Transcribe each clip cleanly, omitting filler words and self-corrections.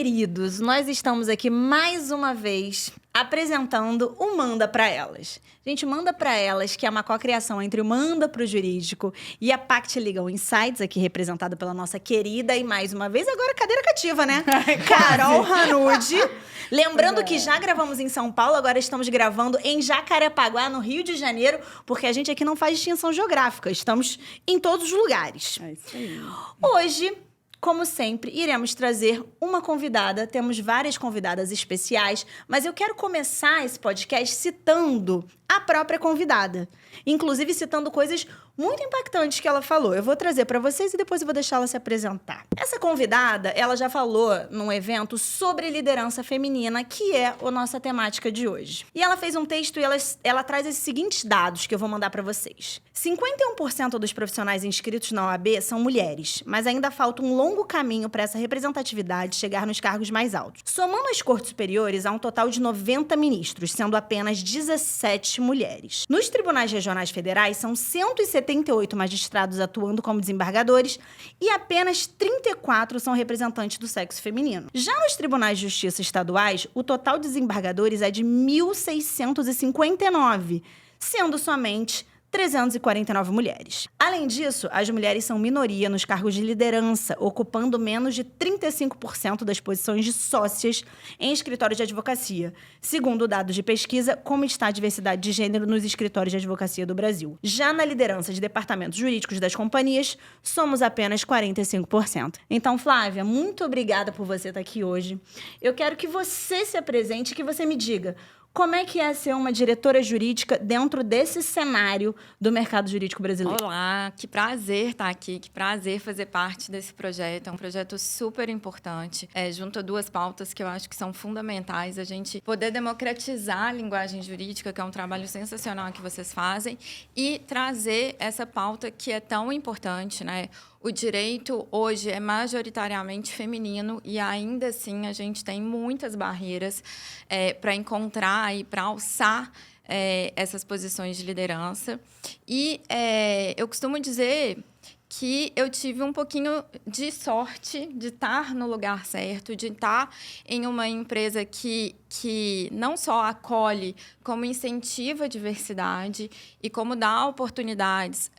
queridos, nós estamos aqui mais uma vez apresentando o Manda Pra Elas. Gente, Manda Pra Elas, que é uma cocriação entre o Manda Pro Jurídico e a Pact Legal Insights, aqui representada pela nossa querida e mais uma vez, agora cadeira cativa, né? Carol Ranucci. Lembrando que já gravamos em São Paulo, agora estamos gravando em Jacarepaguá, no Rio de Janeiro, porque a gente aqui não faz distinção geográfica, estamos em todos os lugares. É isso aí. Hoje, como sempre, iremos trazer uma convidada. Temos várias convidadas especiais, mas eu quero começar esse podcast citando a própria convidada. Inclusive citando coisas muito impactantes que ela falou. Eu vou trazer para vocês e depois eu vou deixar ela se apresentar. Essa convidada, ela já falou num evento sobre liderança feminina, que é a nossa temática de hoje. E ela fez um texto e ela traz esses seguintes dados que eu vou mandar para vocês. 51% dos profissionais inscritos na OAB são mulheres, mas ainda falta um longo caminho para essa representatividade chegar nos cargos mais altos. Somando as cortes superiores, há um total de 90 ministros, sendo apenas 17 mulheres. Nos tribunais regionais federais, são 178 magistrados atuando como desembargadores e apenas 34 são representantes do sexo feminino. Já nos tribunais de justiça estaduais, o total de desembargadores é de 1.659, sendo somente 349 mulheres. Além disso, as mulheres são minoria nos cargos de liderança, ocupando menos de 35% das posições de sócias em escritórios de advocacia, segundo dados de pesquisa Como está a diversidade de gênero nos escritórios de advocacia do Brasil. Já na liderança de departamentos jurídicos das companhias, somos apenas 45%. Então, Flávia, muito obrigada por você estar aqui hoje. Eu quero que você se apresente e que você me diga como é que é ser uma diretora jurídica dentro desse cenário do mercado jurídico brasileiro? Olá, que prazer estar aqui, que prazer fazer parte desse projeto. É um projeto super importante, junto a duas pautas que eu acho que são fundamentais. A gente poder democratizar a linguagem jurídica, que é um trabalho sensacional que vocês fazem, e trazer essa pauta que é tão importante, né? O direito hoje é majoritariamente feminino e ainda assim a gente tem muitas barreiras para encontrar e para alçar essas posições de liderança. E eu costumo dizer que eu tive um pouquinho de sorte de estar no lugar certo, de estar em uma empresa que não só acolhe, como incentiva a diversidade e como dá oportunidades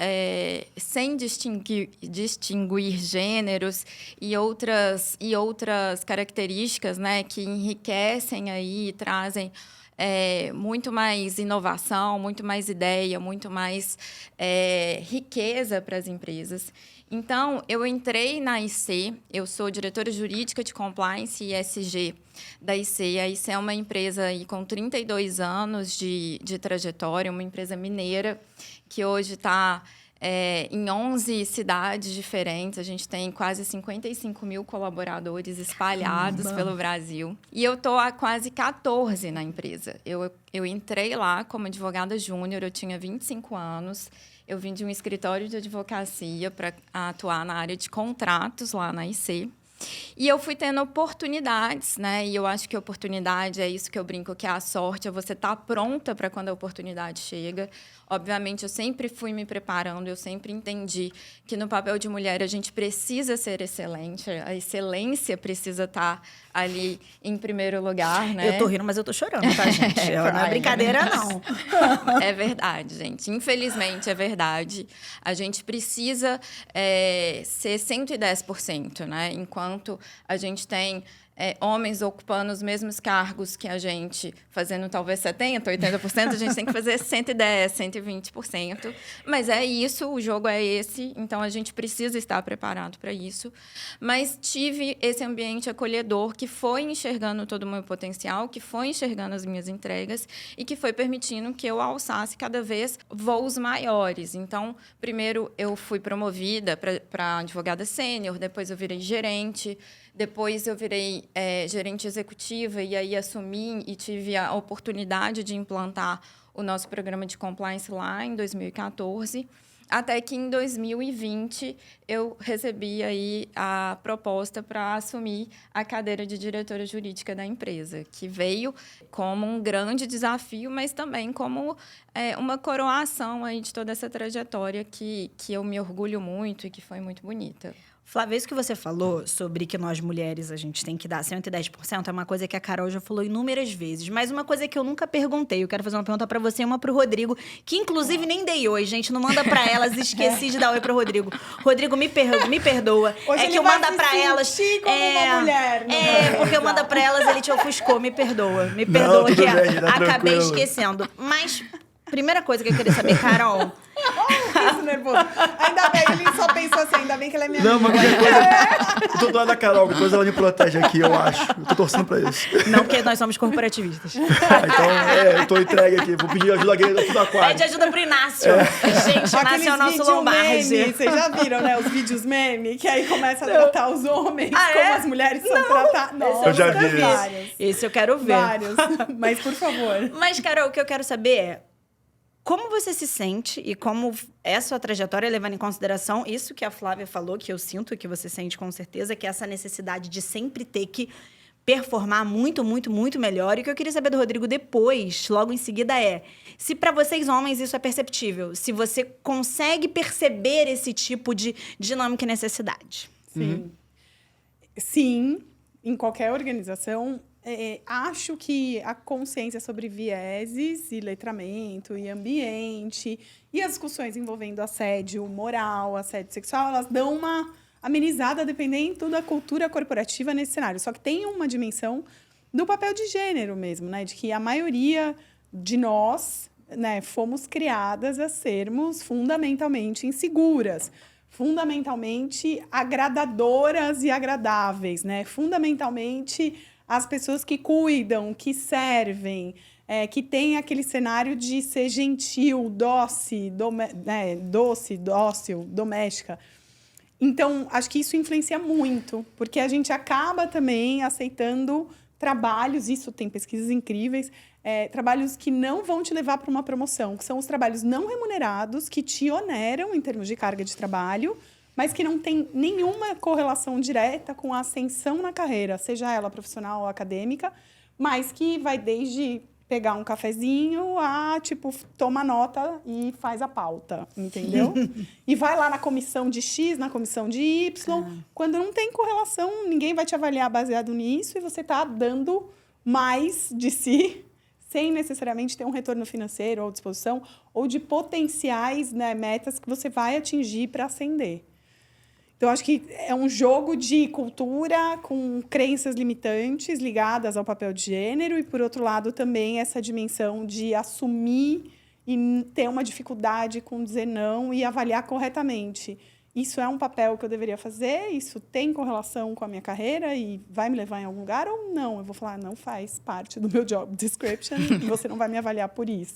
sem distinguir gêneros e outras características, né, que enriquecem aí e trazem muito mais inovação, muito mais ideia, muito mais riqueza para as empresas. Então, eu entrei na IC, eu sou diretora jurídica de Compliance e ESG da IC. A IC é uma empresa aí com 32 anos de trajetória, uma empresa mineira que hoje está em 11 cidades diferentes. A gente tem quase 55 mil colaboradores espalhados pelo Brasil. E eu estou há quase 14 na empresa. Eu entrei lá como advogada júnior, eu tinha 25 anos. Eu vim de um escritório de advocacia para atuar na área de contratos lá na IC. E eu fui tendo oportunidades, né? E eu acho que a oportunidade é isso que eu brinco, que é a sorte, é você estar pronta para quando a oportunidade chega. Obviamente, eu sempre fui me preparando, eu sempre entendi que no papel de mulher a gente precisa ser excelente, a excelência precisa estar ali em primeiro lugar, né? Eu tô rindo, mas eu tô chorando, tá, gente? Não é brincadeira, não. É verdade, gente. Infelizmente, é verdade. A gente precisa ser 110%, né? Enquanto a gente tem homens ocupando os mesmos cargos que a gente, fazendo talvez 70%, 80%, a gente tem que fazer 110%, 120%. Mas é isso, o jogo é esse, então a gente precisa estar preparado para isso. Mas tive esse ambiente acolhedor que foi enxergando todo o meu potencial, que foi enxergando as minhas entregas e que foi permitindo que eu alçasse cada vez voos maiores. Então, primeiro eu fui promovida para advogada sênior, depois eu virei gerente, depois eu virei gerente executiva e aí assumi e tive a oportunidade de implantar o nosso programa de compliance lá em 2014, até que em 2020 eu recebi aí a proposta para assumir a cadeira de diretora jurídica da empresa, que veio como um grande desafio, mas também como uma coroação aí de toda essa trajetória que eu me orgulho muito e que foi muito bonita. Flávia, isso que você falou sobre que nós mulheres a gente tem que dar 110% é uma coisa que a Carol já falou inúmeras vezes. Mas uma coisa que eu nunca perguntei, eu quero fazer uma pergunta pra você e uma pro Rodrigo, que inclusive nem dei oi, gente. Não manda pra elas, esqueci de dar oi pro Rodrigo. Rodrigo, me perdoa. Hoje é ele que eu vai mando se pra elas. sentir como uma mulher, porque eu mando pra elas, ele te ofuscou, me perdoa. Me perdoa tudo que bem, tá acabei tranquilo. esquecendo. Mas, primeira coisa que eu queria saber, Carol. Isso, nervoso. Ainda bem, ele só pensou assim, ainda bem que ela é minha Não, amiga. mas qualquer coisa... Eu tô do lado da Carol, qualquer coisa ela me protege aqui, eu acho. Eu tô torcendo pra isso. Não, porque nós somos corporativistas. Então, eu tô entregue aqui. Vou pedir ajuda aqui do aquário. Pede ajuda pro Inácio. Gente, o Inácio é o nosso vídeos Lombardi. meme, vocês já viram, né? Os vídeos meme, que aí começa a tratar os homens como as mulheres são tratadas. Nossa, Eu já vi. vários. Esse eu quero ver. Vários. Mas, por favor. Mas, Carol, o que eu quero saber é como você se sente e como é a sua trajetória, levando em consideração isso que a Flávia falou, que eu sinto que você sente com certeza, que é essa necessidade de sempre ter que performar muito, muito, muito melhor. E o que eu queria saber do Rodrigo depois, logo em seguida, é se para vocês homens isso é perceptível, se você consegue perceber esse tipo de dinâmica e necessidade. Sim. Sim, em qualquer organização, acho que a consciência sobre vieses e letramento e ambiente e as discussões envolvendo assédio moral, assédio sexual, elas dão uma amenizada dependendo da cultura corporativa nesse cenário. Só que tem uma dimensão do papel de gênero mesmo, né? De que a maioria de nós, né, fomos criadas a sermos fundamentalmente inseguras, fundamentalmente agradadoras e agradáveis, né? Fundamentalmente as pessoas que cuidam, que servem, que tem aquele cenário de ser gentil, dócil, doméstica. Então, acho que isso influencia muito, porque a gente acaba também aceitando trabalhos, isso tem pesquisas incríveis, trabalhos que não vão te levar para uma promoção, que são os trabalhos não remunerados, que te oneram em termos de carga de trabalho, mas que não tem nenhuma correlação direta com a ascensão na carreira, seja ela profissional ou acadêmica, mas que vai desde pegar um cafezinho a, tipo, toma nota e faz a pauta, entendeu? E vai lá na comissão de X, na comissão de Y, quando não tem correlação, ninguém vai te avaliar baseado nisso e você está dando mais de si, sem necessariamente ter um retorno financeiro ou disposição, ou de potenciais, né, metas que você vai atingir para ascender. Então, acho que é um jogo de cultura com crenças limitantes ligadas ao papel de gênero e, por outro lado, também essa dimensão de assumir e ter uma dificuldade com dizer não e avaliar corretamente. Isso é um papel que eu deveria fazer? Isso tem correlação com a minha carreira e vai me levar em algum lugar ou não? Eu vou falar, não faz parte do meu job description e você não vai me avaliar por isso.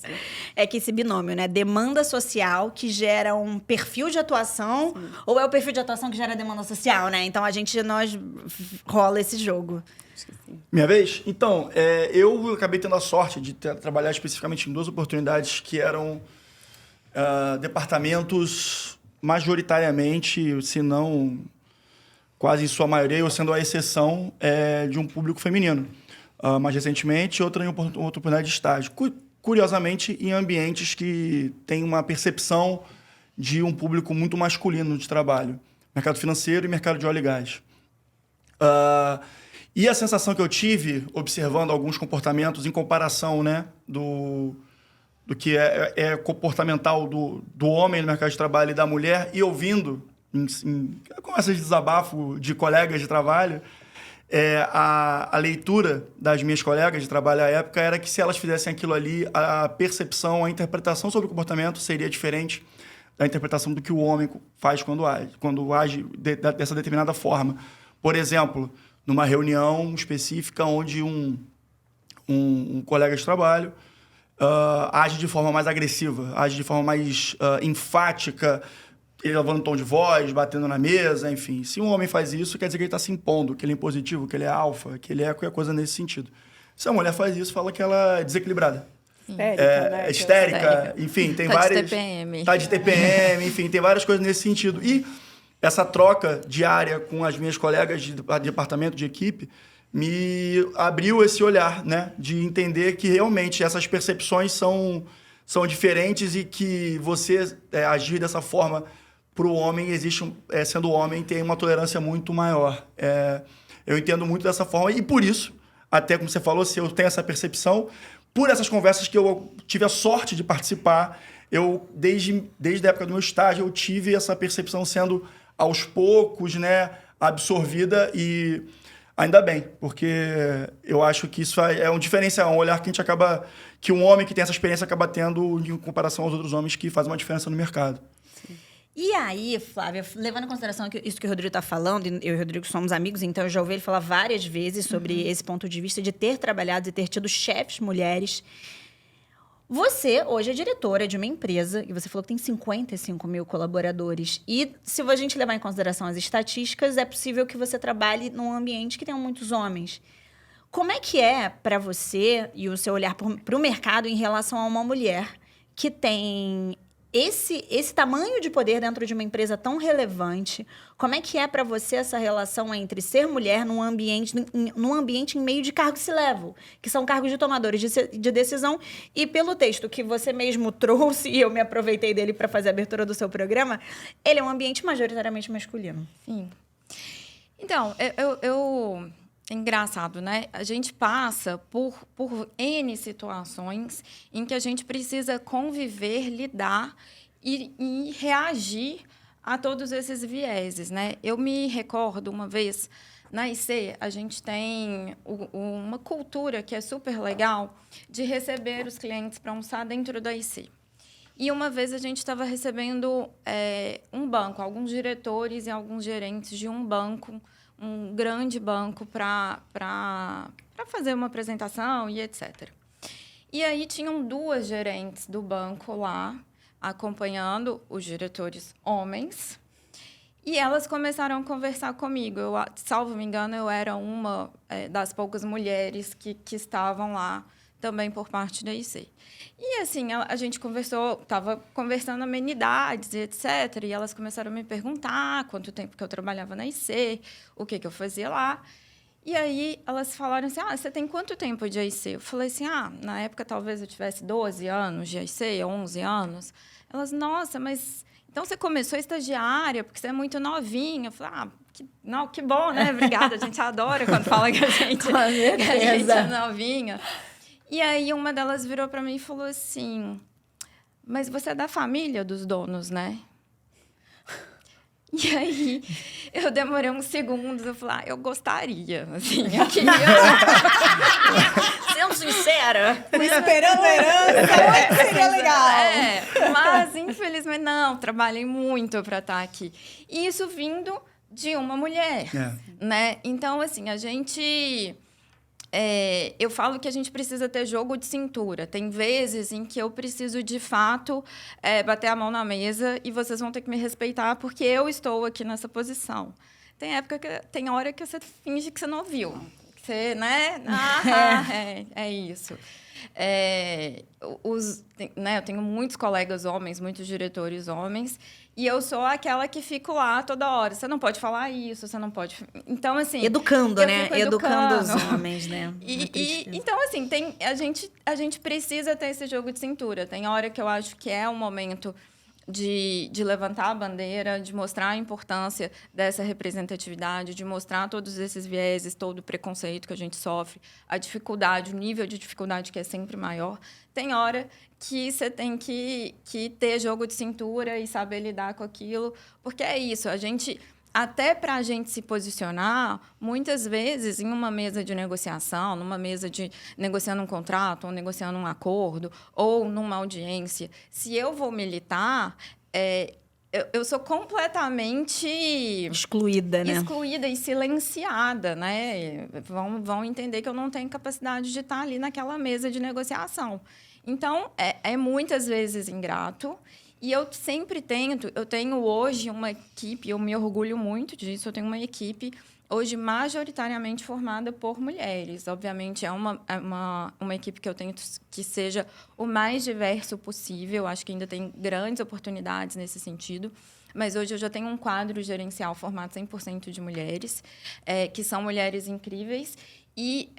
É que esse binômio, né? Demanda social que gera um perfil de atuação, ou é o perfil de atuação que gera demanda social, né? Então, nós rola esse jogo. Acho que sim. Minha vez? Então, eu acabei tendo a sorte de trabalhar especificamente em 2 oportunidades que eram departamentos majoritariamente, se não quase em sua maioria, eu sendo a exceção de um público feminino. Mais recentemente, outra oportunidade de estágio. Curiosamente, em ambientes que têm uma percepção de um público muito masculino de trabalho. Mercado financeiro e mercado de óleo e gás. E a sensação que eu tive, observando alguns comportamentos em comparação, né, do que é comportamental do homem no mercado de trabalho e da mulher, e ouvindo em conversas de desabafo de colegas de trabalho, a leitura das minhas colegas de trabalho à época era que se elas fizessem aquilo ali, a percepção, a interpretação sobre o comportamento seria diferente da interpretação do que o homem faz quando age dessa determinada forma. Por exemplo, numa reunião específica onde um colega de trabalho age de forma mais agressiva, age de forma mais enfática, ele levando um tom de voz, batendo na mesa, enfim. Se um homem faz isso, quer dizer que ele está se impondo, que ele é impositivo, que ele é alfa, que ele é qualquer coisa nesse sentido. Se a mulher faz isso, fala que ela é desequilibrada. Histérica, né? Histérica, enfim, tem várias... de TPM. Tá de TPM, enfim, tem várias coisas nesse sentido. E essa troca diária com as minhas colegas de departamento, de equipe, me abriu esse olhar, né? De entender que realmente essas percepções são diferentes e que você agir dessa forma para o homem existe, sendo homem, tem uma tolerância muito maior. Eu entendo muito dessa forma e por isso, até como você falou, se eu tenho essa percepção, por essas conversas que eu tive a sorte de participar, eu, desde a época do meu estágio, eu tive essa percepção sendo, aos poucos, né, absorvida e ainda bem, porque eu acho que isso é um diferencial, um olhar que a gente acaba, que um homem que tem essa experiência acaba tendo em comparação aos outros homens que fazem uma diferença no mercado. E aí, Flávia, levando em consideração isso que o Rodrigo está falando, eu e o Rodrigo somos amigos, então eu já ouvi ele falar várias vezes sobre esse ponto de vista de ter trabalhado e ter tido chefes mulheres. Você, hoje, é diretora de uma empresa, e você falou que tem 55 mil colaboradores. E, se a gente levar em consideração as estatísticas, é possível que você trabalhe num ambiente que tenha muitos homens. Como é que é para você e o seu olhar para o mercado em relação a uma mulher que tem esse tamanho de poder dentro de uma empresa tão relevante? Como é que é para você essa relação entre ser mulher num ambiente em meio de cargos C-level, que são cargos de tomadores de decisão, e pelo texto que você mesmo trouxe, e eu me aproveitei dele para fazer a abertura do seu programa, ele é um ambiente majoritariamente masculino. Sim. Então, é engraçado, né? A gente passa por N situações em que a gente precisa conviver, lidar e reagir a todos esses vieses, né? Eu me recordo uma vez, na IC, a gente tem uma cultura que é super legal de receber os clientes para almoçar dentro da IC. E uma vez a gente estava recebendo um banco, alguns diretores e alguns gerentes de um banco, um grande banco, para fazer uma apresentação e etc. E aí tinham 2 gerentes do banco lá, acompanhando os diretores homens, e elas começaram a conversar comigo. Eu, salvo me engano, eu era uma das poucas mulheres que estavam lá também por parte da IC. E, assim, a gente estava conversando amenidades e etc. E elas começaram a me perguntar quanto tempo que eu trabalhava na IC, o que eu fazia lá. E aí, elas falaram assim, você tem quanto tempo de IC? Eu falei assim, na época, talvez eu tivesse 12 anos de IC, 11 anos. Elas, nossa, mas... Então, você começou estagiária porque você é muito novinha. Eu falei, que bom, né? Obrigada, a gente adora quando fala que a gente é novinha. E aí, uma delas virou para mim e falou assim, mas você é da família dos donos, né? E aí, eu demorei uns segundos, eu falei, eu gostaria, assim, eu queria... Sendo sincera. Esperando a herança, seria legal. Mas, infelizmente, não, trabalhei muito para estar aqui. E isso vindo de uma mulher, né? Então, assim, a gente... eu falo que a gente precisa ter jogo de cintura. Tem vezes em que eu preciso, de fato, bater a mão na mesa e vocês vão ter que me respeitar porque eu estou aqui nessa posição. Tem hora que você finge que você não viu. Você, né? É isso. Eu tenho muitos colegas homens, muitos diretores homens, e eu sou aquela que fico lá toda hora. Você não pode falar isso, você não pode... Então, assim... Educando, né? Educando os homens, né? Então, assim, a gente precisa ter esse jogo de cintura. Tem hora que eu acho que é um momento de levantar a bandeira, de mostrar a importância dessa representatividade, de mostrar todos esses vieses, todo o preconceito que a gente sofre, a dificuldade, o nível de dificuldade que é sempre maior. Tem hora que você tem que ter jogo de cintura e saber lidar com aquilo, porque é isso, até para a gente se posicionar, muitas vezes, em uma mesa de negociação, numa mesa de negociando um contrato, ou negociando um acordo, ou numa audiência, se eu vou militar, eu sou completamente... excluída, né? Excluída e silenciada, né? Vão entender que eu não tenho capacidade de estar ali naquela mesa de negociação. Então, é muitas vezes ingrato. E eu sempre eu tenho hoje uma equipe, eu me orgulho muito disso, eu tenho uma equipe hoje majoritariamente formada por mulheres. Obviamente, é uma equipe que eu tento que seja o mais diverso possível, acho que ainda tem grandes oportunidades nesse sentido, mas hoje eu já tenho um quadro gerencial formado 100% de mulheres, que são mulheres incríveis, E,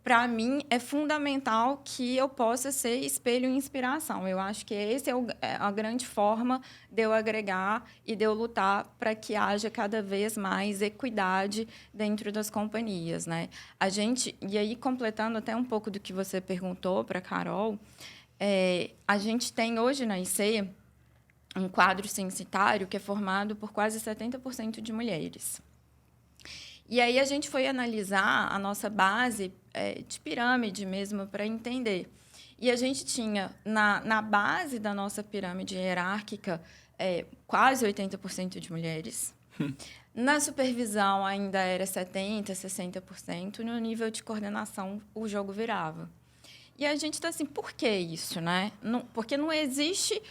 para mim, é fundamental que eu possa ser espelho e inspiração. Eu acho que essa é a grande forma de eu agregar e de eu lutar para que haja cada vez mais equidade dentro das companhias, né? E aí, completando até um pouco do que você perguntou para a Carol, a gente tem hoje na IC um quadro censitário que é formado por quase 70% de mulheres. E aí a gente foi analisar a nossa base de pirâmide mesmo para entender. E a gente tinha, na base da nossa pirâmide hierárquica, quase 80% de mulheres. Na supervisão ainda era 70%, 60%. No nível de coordenação, o jogo virava. E a gente está assim, por que isso, né? Porque não existe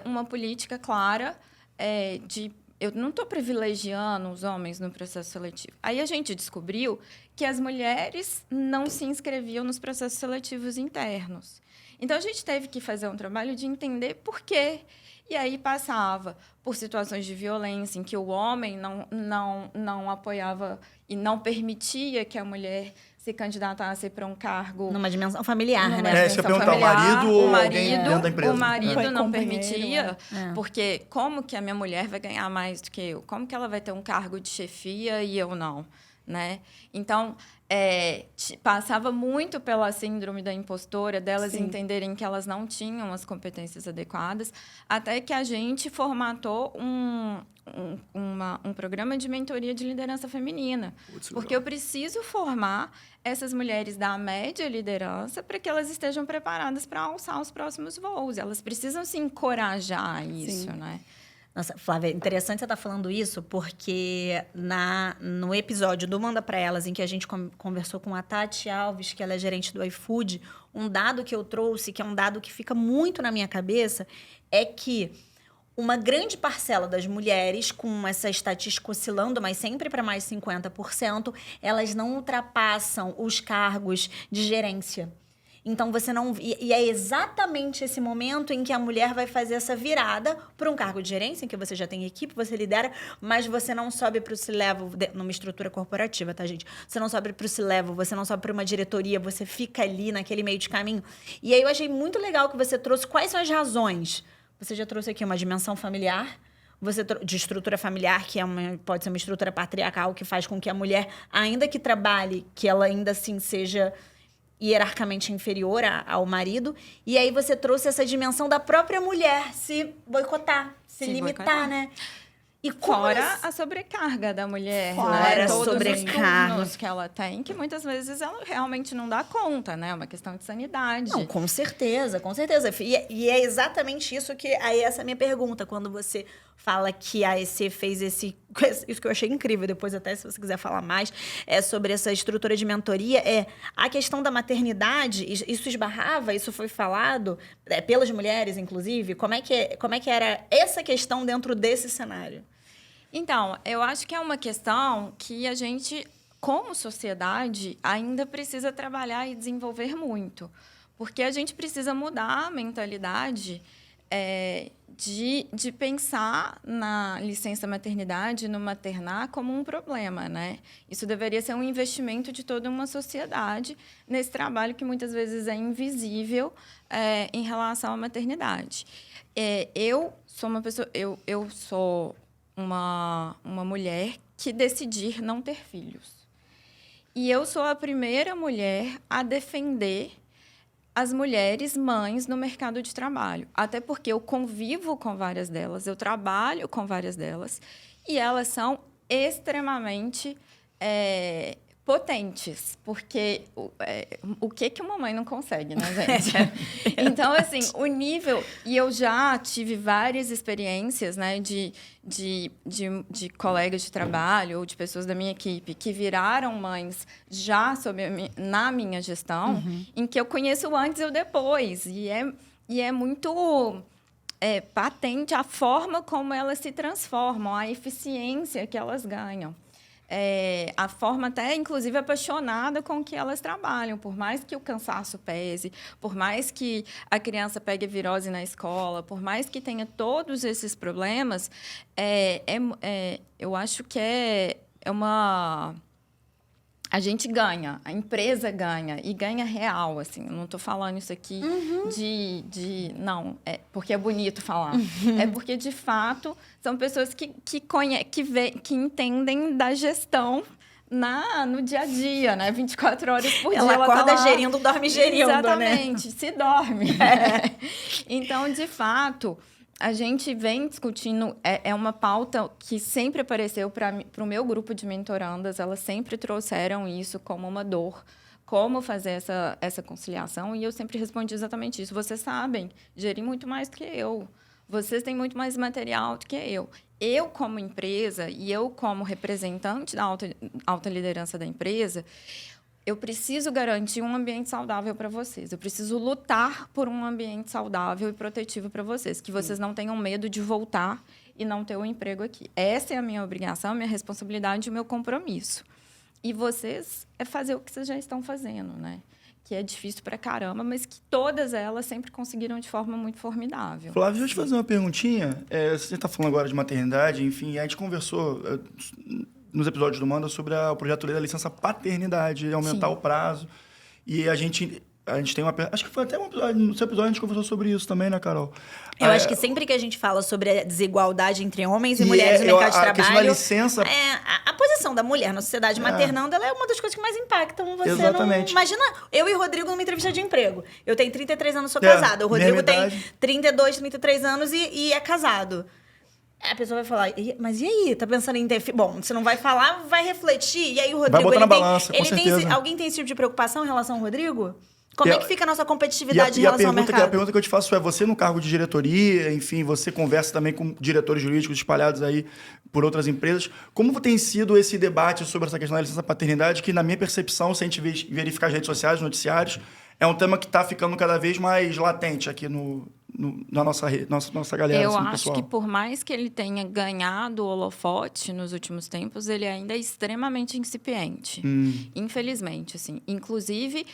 uma política clara de... Eu não estou privilegiando os homens no processo seletivo. Aí a gente descobriu que as mulheres não se inscreviam nos processos seletivos internos. Então, a gente teve que fazer um trabalho de entender por quê. E aí passava por situações de violência em que o homem não apoiava e não permitia que a mulher se candidatasse para um cargo... Numa dimensão familiar, né? Você perguntar, o marido ou alguém dentro da empresa? O marido não companheiro, permitia, porque como que a minha mulher vai ganhar mais do que eu? Como que ela vai ter um cargo de chefia e eu não? Né? Então, passava muito pela síndrome da impostora, delas entenderem que elas não tinham as competências adequadas, até que a gente formatou um programa de mentoria de liderança feminina. Porque eu preciso formar essas mulheres da média liderança para que elas estejam preparadas para alçar os próximos voos. Elas precisam se encorajar a isso, né? Nossa, Flávia, interessante você estar falando isso, porque no episódio do Manda Pra Elas, em que a gente conversou com a Tati Alves, que ela é gerente do iFood, um dado que eu trouxe, que é um dado que fica muito na minha cabeça, é que uma grande parcela das mulheres, com essa estatística oscilando, mas sempre para mais 50%, elas não ultrapassam os cargos de gerência. Então, você não... E é exatamente esse momento em que a mulher vai fazer essa virada para um cargo de gerência, em que você já tem equipe, você lidera, mas você não sobe para o C-Level, numa estrutura corporativa, tá, gente? Você não sobe para o C-Level, você não sobe para uma diretoria, você fica ali naquele meio de caminho. E aí eu achei muito legal que você trouxe quais são as razões. Você já trouxe aqui uma dimensão familiar, de estrutura familiar, que pode ser uma estrutura patriarcal, que faz com que a mulher, ainda que trabalhe, que ela ainda assim seja hierarquicamente inferior ao marido. E aí você trouxe essa dimensão da própria mulher se boicotar, se limitar, né? E fora a sobrecarga da mulher, né? Todos os turnos que ela tem, que muitas vezes ela realmente não dá conta, né? É uma questão de sanidade. Não, com certeza, com certeza. E é exatamente isso que... Aí essa é a minha pergunta, quando você fala que a EC fez isso que eu achei incrível, depois até se você quiser falar mais, sobre essa estrutura de mentoria, a questão da maternidade, isso esbarrava, isso foi falado pelas mulheres, inclusive, como é que era essa questão dentro desse cenário? Então, eu acho que é uma questão que a gente, como sociedade, ainda precisa trabalhar e desenvolver muito, porque a gente precisa mudar a mentalidade de pensar na licença maternidade, no maternar, como um problema, né? Isso deveria ser um investimento de toda uma sociedade nesse trabalho que muitas vezes é invisível em relação à maternidade. Eu sou uma pessoa... Eu sou uma mulher que decidir não ter filhos. E eu sou a primeira mulher a defender as mulheres mães no mercado de trabalho. Até porque eu convivo com várias delas, eu trabalho com várias delas, e elas são extremamente potentes, porque o que uma mãe não consegue, né, gente? Então, assim, o nível... E eu já tive várias experiências, né, de colegas de trabalho ou de pessoas da minha equipe que viraram mães já na minha gestão, em que eu conheço o antes e o depois. E é muito patente a forma como elas se transformam, a eficiência que elas ganham. A forma até, inclusive, apaixonada com que elas trabalham. Por mais que o cansaço pese, por mais que a criança pegue virose na escola, por mais que tenha todos esses problemas, eu acho que é uma a gente ganha, a empresa ganha, e ganha real, assim. Eu não estou falando isso aqui não, porque é bonito falar. É porque, de fato, são pessoas que entendem da gestão no dia a dia, né? 24 horas por dia. Ela acorda tá lá, gerindo, dorme gerindo, exatamente, né? se dorme. Então, de fato, a gente vem discutindo, é uma pauta que sempre apareceu para o meu grupo de mentorandas, elas sempre trouxeram isso como uma dor, como fazer essa conciliação, e eu sempre respondi exatamente isso. Vocês sabem gerir muito mais do que eu. Vocês têm muito mais material do que eu. Eu, como empresa, e eu, como representante da alta liderança da empresa, eu preciso garantir um ambiente saudável para vocês. Eu preciso lutar por um ambiente saudável e protetivo para vocês. Que vocês não tenham medo de voltar e não ter um emprego aqui. Essa é a minha obrigação, a minha responsabilidade e o meu compromisso. E vocês fazer o que vocês já estão fazendo, né? Que é difícil pra caramba, mas que todas elas sempre conseguiram de forma muito formidável. Flávio, deixa eu te fazer uma perguntinha. Você está falando agora de maternidade, enfim, a gente conversou nos episódios do Manda sobre o projeto Lei da Licença Paternidade, aumentar o prazo. E a gente tem uma... Acho que foi até no seu episódio a gente conversou sobre isso também, né, Carol? Eu acho que sempre que a gente fala sobre a desigualdade entre homens e mulheres no mercado de trabalho... A questão da licença... A posição da mulher na sociedade maternando, ela é uma das coisas que mais impactam você. Exatamente. Imagina, eu e o Rodrigo numa entrevista de emprego. Eu tenho 33 anos, sou casada. O Rodrigo tem 32, 33 anos e é casado. A pessoa vai falar, mas e aí? Tá pensando em ter... Bom, você não vai falar, vai refletir. E aí o Rodrigo... Vai botar na balança, com certeza. Alguém tem esse tipo de preocupação em relação ao Rodrigo? Como é que fica a nossa competitividade em relação ao mercado? A pergunta que eu te faço é, você no cargo de diretoria, enfim, você conversa também com diretores jurídicos espalhados aí por outras empresas. Como tem sido esse debate sobre essa questão da licença paternidade, que na minha percepção, se a gente verificar as redes sociais, noticiários, é um tema que está ficando cada vez mais latente aqui na nossa galera. Eu assim, acho pessoal. que por mais que ele tenha ganhado o holofote nos últimos tempos, ele ainda é extremamente incipiente. Infelizmente, assim. Inclusive,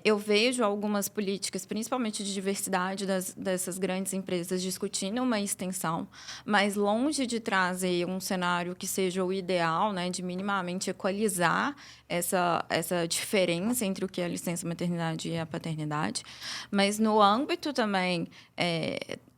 eu vejo algumas políticas, principalmente de diversidade dessas grandes empresas, discutindo uma extensão, mas longe de trazer um cenário que seja o ideal, né, de minimamente equalizar essa diferença entre o que é a licença maternidade e a paternidade. Mas no âmbito também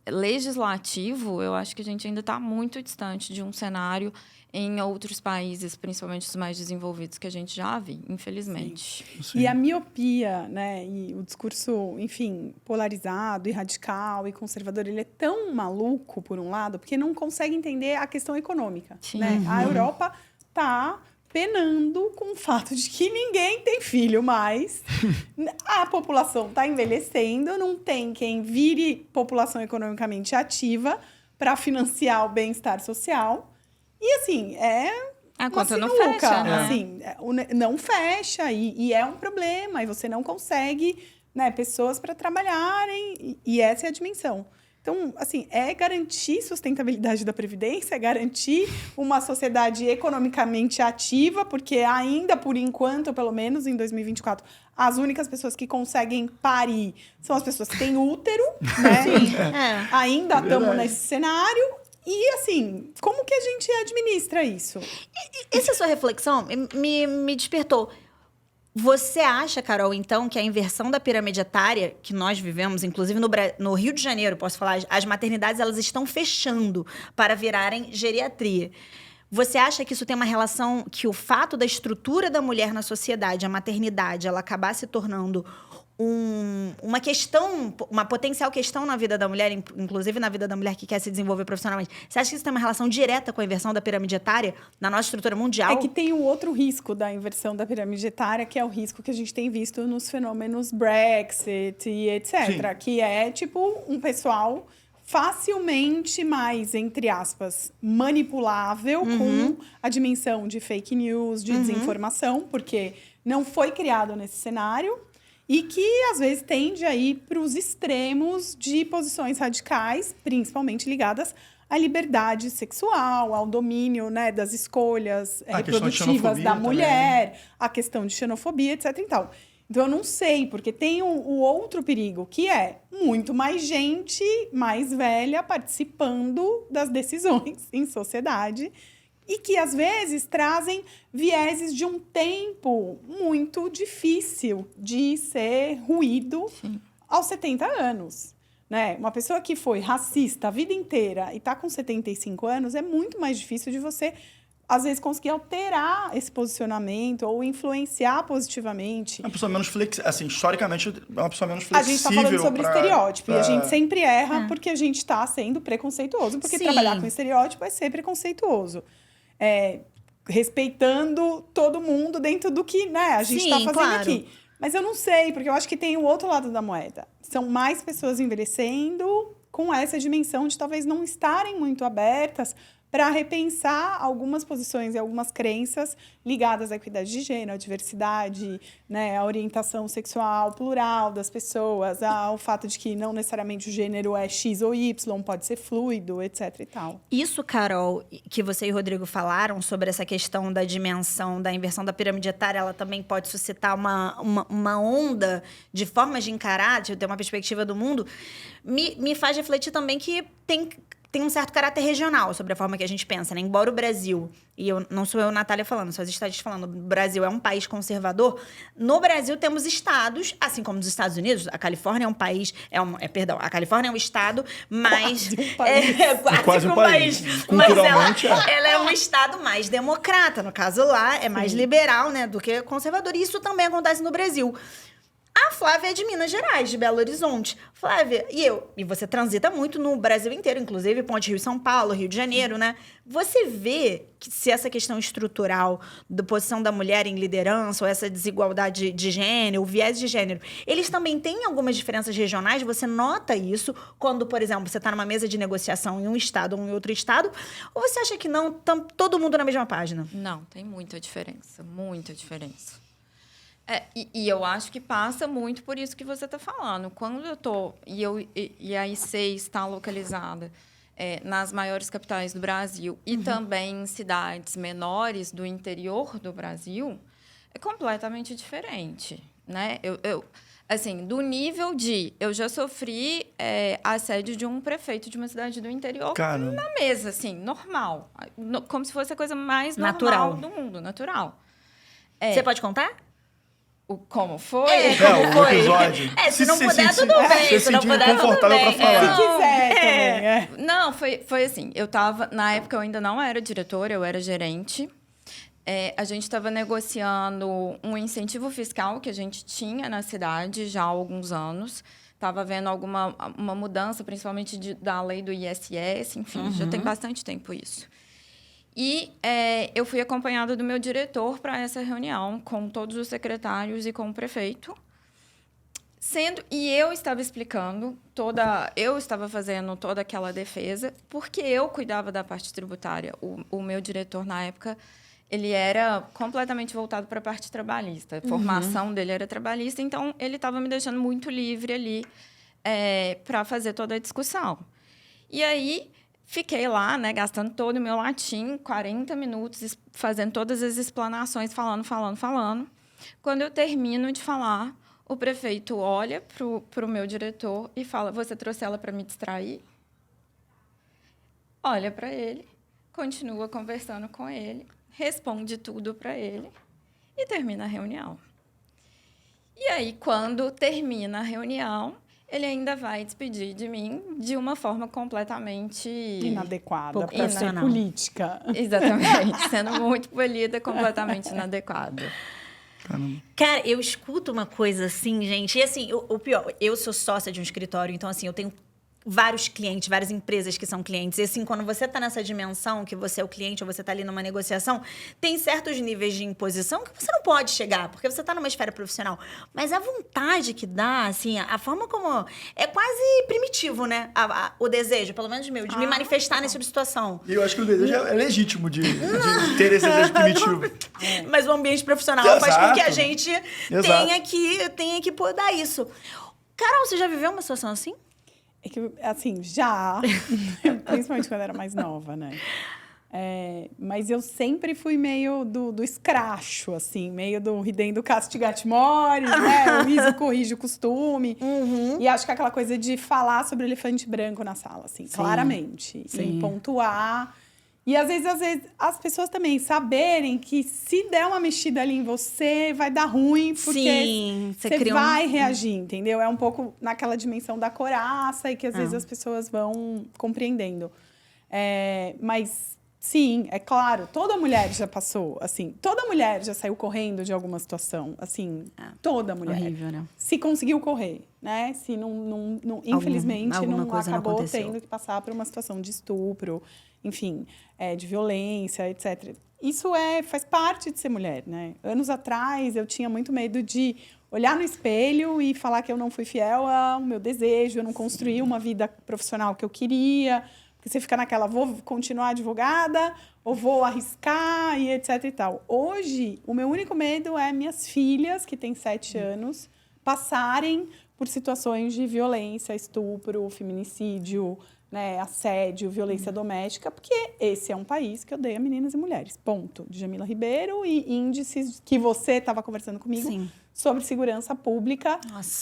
legislativo, eu acho que a gente ainda está muito distante de um cenário em outros países, principalmente os mais desenvolvidos, que a gente já viu, infelizmente. Sim. E a miopia, né, e o discurso, enfim, polarizado e radical e conservador, ele é tão maluco, por um lado, porque não consegue entender a questão econômica. Né? A Europa está penando com o fato de que ninguém tem filho mais. A população está envelhecendo, não tem quem vire população economicamente ativa para financiar o bem-estar social. E, assim, a conta não fecha, né? Assim, não fecha e é um problema. E você não consegue, né, pessoas para trabalharem. E essa é a dimensão. Então, assim, é garantir sustentabilidade da Previdência, é garantir uma sociedade economicamente ativa, porque ainda, por enquanto, pelo menos em 2024, as únicas pessoas que conseguem parir são as pessoas que têm útero, né? Sim, ainda estamos nesse cenário. E, assim, como que a gente administra isso? Essa sua reflexão me despertou. Você acha, Carol, então, que a inversão da pirâmide etária que nós vivemos, inclusive no Rio de Janeiro, posso falar, as maternidades elas estão fechando para virarem geriatria. Você acha que isso tem uma relação, que o fato da estrutura da mulher na sociedade, a maternidade, ela acabar se tornando uma questão, uma potencial questão na vida da mulher, inclusive na vida da mulher que quer se desenvolver profissionalmente. Você acha que isso tem uma relação direta com a inversão da pirâmide etária na nossa estrutura mundial? É que tem o outro risco da inversão da pirâmide etária, que é o risco que a gente tem visto nos fenômenos Brexit e etc. Sim. Que é, tipo, um pessoal facilmente mais, entre aspas, manipulável com a dimensão de fake news, de desinformação, porque não foi criado nesse cenário. E que, às vezes, tende a ir para os extremos de posições radicais, principalmente ligadas à liberdade sexual, ao domínio, né, das escolhas reprodutivas da mulher, também. A questão de xenofobia, etc. e tal. Então, eu não sei, porque tem o outro perigo, que é muito mais gente mais velha participando das decisões em sociedade. e que, às vezes, trazem vieses de um tempo muito difícil de ser ruído aos 70 anos. Né? Uma pessoa que foi racista a vida inteira e está com 75 anos, é muito mais difícil de você, às vezes, conseguir alterar esse posicionamento ou influenciar positivamente. É uma pessoa menos flexível, assim, historicamente, é uma pessoa menos flexível. A gente está falando sobre estereótipo, e a gente sempre erra porque a gente está sendo preconceituoso, porque trabalhar com estereótipo é ser preconceituoso. Respeitando todo mundo dentro do que, né, a gente está fazendo aqui. Mas eu não sei, porque eu acho que tem o outro lado da moeda. São mais pessoas envelhecendo com essa dimensão de talvez não estarem muito abertas para repensar algumas posições e algumas crenças ligadas à equidade de gênero, à diversidade, né, à orientação sexual plural das pessoas, ao fato de que não necessariamente o gênero é X ou Y, pode ser fluido, etc. e tal. Isso, Carol, que você e o Rodrigo falaram sobre essa questão da dimensão da inversão da pirâmide etária, ela também pode suscitar uma onda de formas de encarar, de ter uma perspectiva do mundo, me faz refletir também que tem um certo caráter regional sobre a forma que a gente pensa, né? Embora o Brasil, e não sou eu, Natália, falando, só as estatísticas falando, o Brasil é um país conservador. No Brasil temos estados, assim como nos Estados Unidos, a Califórnia é um país, a Califórnia é um estado, mas... Quase um país. Culturalmente, mas ela é um estado mais democrata, no caso lá, é mais liberal, né, do que conservador. E isso também acontece no Brasil. A Flávia é de Minas Gerais, de Belo Horizonte. Flávia, e você transita muito no Brasil inteiro, inclusive Ponte Rio-São Paulo, Rio de Janeiro, né? Você vê que se essa questão estrutural da posição da mulher em liderança, ou essa desigualdade de gênero, o viés de gênero, eles também têm algumas diferenças regionais? Você nota isso quando, por exemplo, você está numa mesa de negociação em um estado ou em outro estado? Ou você acha que não, todo mundo na mesma página? Não, tem muita diferença, muita diferença. E eu acho que passa muito por isso que você está falando. Quando eu estou... E a IC está localizada nas maiores capitais do Brasil e também em cidades menores do interior do Brasil, é completamente diferente, né? Assim, do nível de... Eu já sofri assédio de um prefeito de uma cidade do interior na mesa, assim, normal. Como se fosse a coisa mais normal do mundo, natural. Você pode contar? Como foi? Como foi? O episódio. Se não puder, tudo bem. Se não puder, confortável para falar. Se quiser também. Não, foi assim. Na época, eu ainda não era diretora, eu era gerente. A gente estava negociando um incentivo fiscal que a gente tinha na cidade já há alguns anos. Estava vendo uma mudança, principalmente da lei do ISS, enfim, já tem bastante tempo isso. E eu fui acompanhada do meu diretor para essa reunião, com todos os secretários e com o prefeito. E eu estava explicando, eu estava fazendo toda aquela defesa, porque eu cuidava da parte tributária. O meu diretor, na época, ele era completamente voltado para a parte trabalhista. A formação dele era trabalhista, então ele estava me deixando muito livre ali para fazer toda a discussão. E aí... Fiquei lá, né, gastando todo o meu latim, 40 minutos, fazendo todas as explanações, falando. Quando eu termino de falar, o prefeito olha para o meu diretor e fala: você trouxe ela para me distrair? Olha para ele, continua conversando com ele, responde tudo para ele e termina a reunião. E aí, quando termina a reunião... ele ainda vai despedir de mim de uma forma completamente... inadequada para ser política. Exatamente. Sendo muito polida, completamente inadequada. Caramba. Cara, eu escuto uma coisa assim, gente. E assim, o pior, eu sou sócia de um escritório, então assim, eu tenho vários clientes, várias empresas que são clientes. E assim, quando você está nessa dimensão, que você é o cliente ou você está ali numa negociação, tem certos níveis de imposição que você não pode chegar, porque você está numa esfera profissional. Mas a vontade que dá, assim, a forma como... É quase primitivo, né? O desejo, pelo menos meu, de me manifestar nessa situação. E eu acho que o desejo é legítimo de ter esse desejo primitivo. Mas o ambiente profissional faz com que a gente tenha que podar isso. Carol, você já viveu uma situação assim? É que, assim, já, principalmente quando eu era mais nova, né? Mas eu sempre fui meio do escracho, assim, meio do ridendo castigate mores, né? O riso corrige o costume. E acho que aquela coisa de falar sobre elefante branco na sala, assim, claramente. Sim. E pontuar. E às vezes as pessoas também saberem que se der uma mexida ali em você, vai dar ruim, porque Sim, você vai reagir, entendeu? É um pouco naquela dimensão da coraça e que às vezes as pessoas vão compreendendo. Mas, sim, é claro, toda mulher já passou, assim, toda mulher já saiu correndo de alguma situação, assim, toda mulher. Horrível, né? Se conseguiu correr, né? Se infelizmente, alguma não coisa não acabou aconteceu. tendo que passar por uma situação de estupro, enfim, de violência, etc. Isso faz parte de ser mulher, né? Anos atrás, eu tinha muito medo de olhar no espelho e falar que eu não fui fiel ao meu desejo, eu não construí uma vida profissional que eu queria, porque você fica naquela, vou continuar advogada ou vou arriscar e etc e tal. Hoje, o meu único medo é minhas filhas, que têm 7 anos, passarem por situações de violência, estupro, feminicídio, né, assédio, violência doméstica, porque esse é um país que odeia meninas e mulheres. Ponto. Djamila Ribeiro e índices que você estava conversando comigo sobre segurança pública,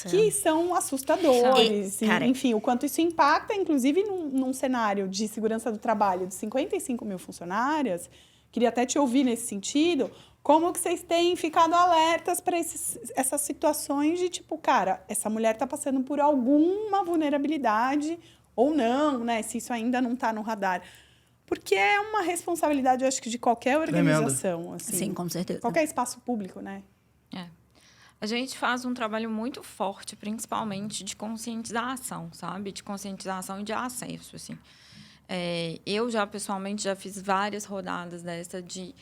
que são assustadores. Enfim, o quanto isso impacta, inclusive, num cenário de segurança do trabalho de 55 mil funcionárias. Queria até te ouvir nesse sentido. Como que vocês têm ficado alertas para essas situações de tipo, cara, essa mulher está passando por alguma vulnerabilidade ou não, né? Se isso ainda não está no radar. Porque é uma responsabilidade, eu acho que de qualquer organização. Assim, sim, com certeza. Qualquer espaço público, né? A gente faz um trabalho muito forte, principalmente de conscientização, sabe? De conscientização e de acesso, assim. Eu pessoalmente, já fiz várias rodadas dessa de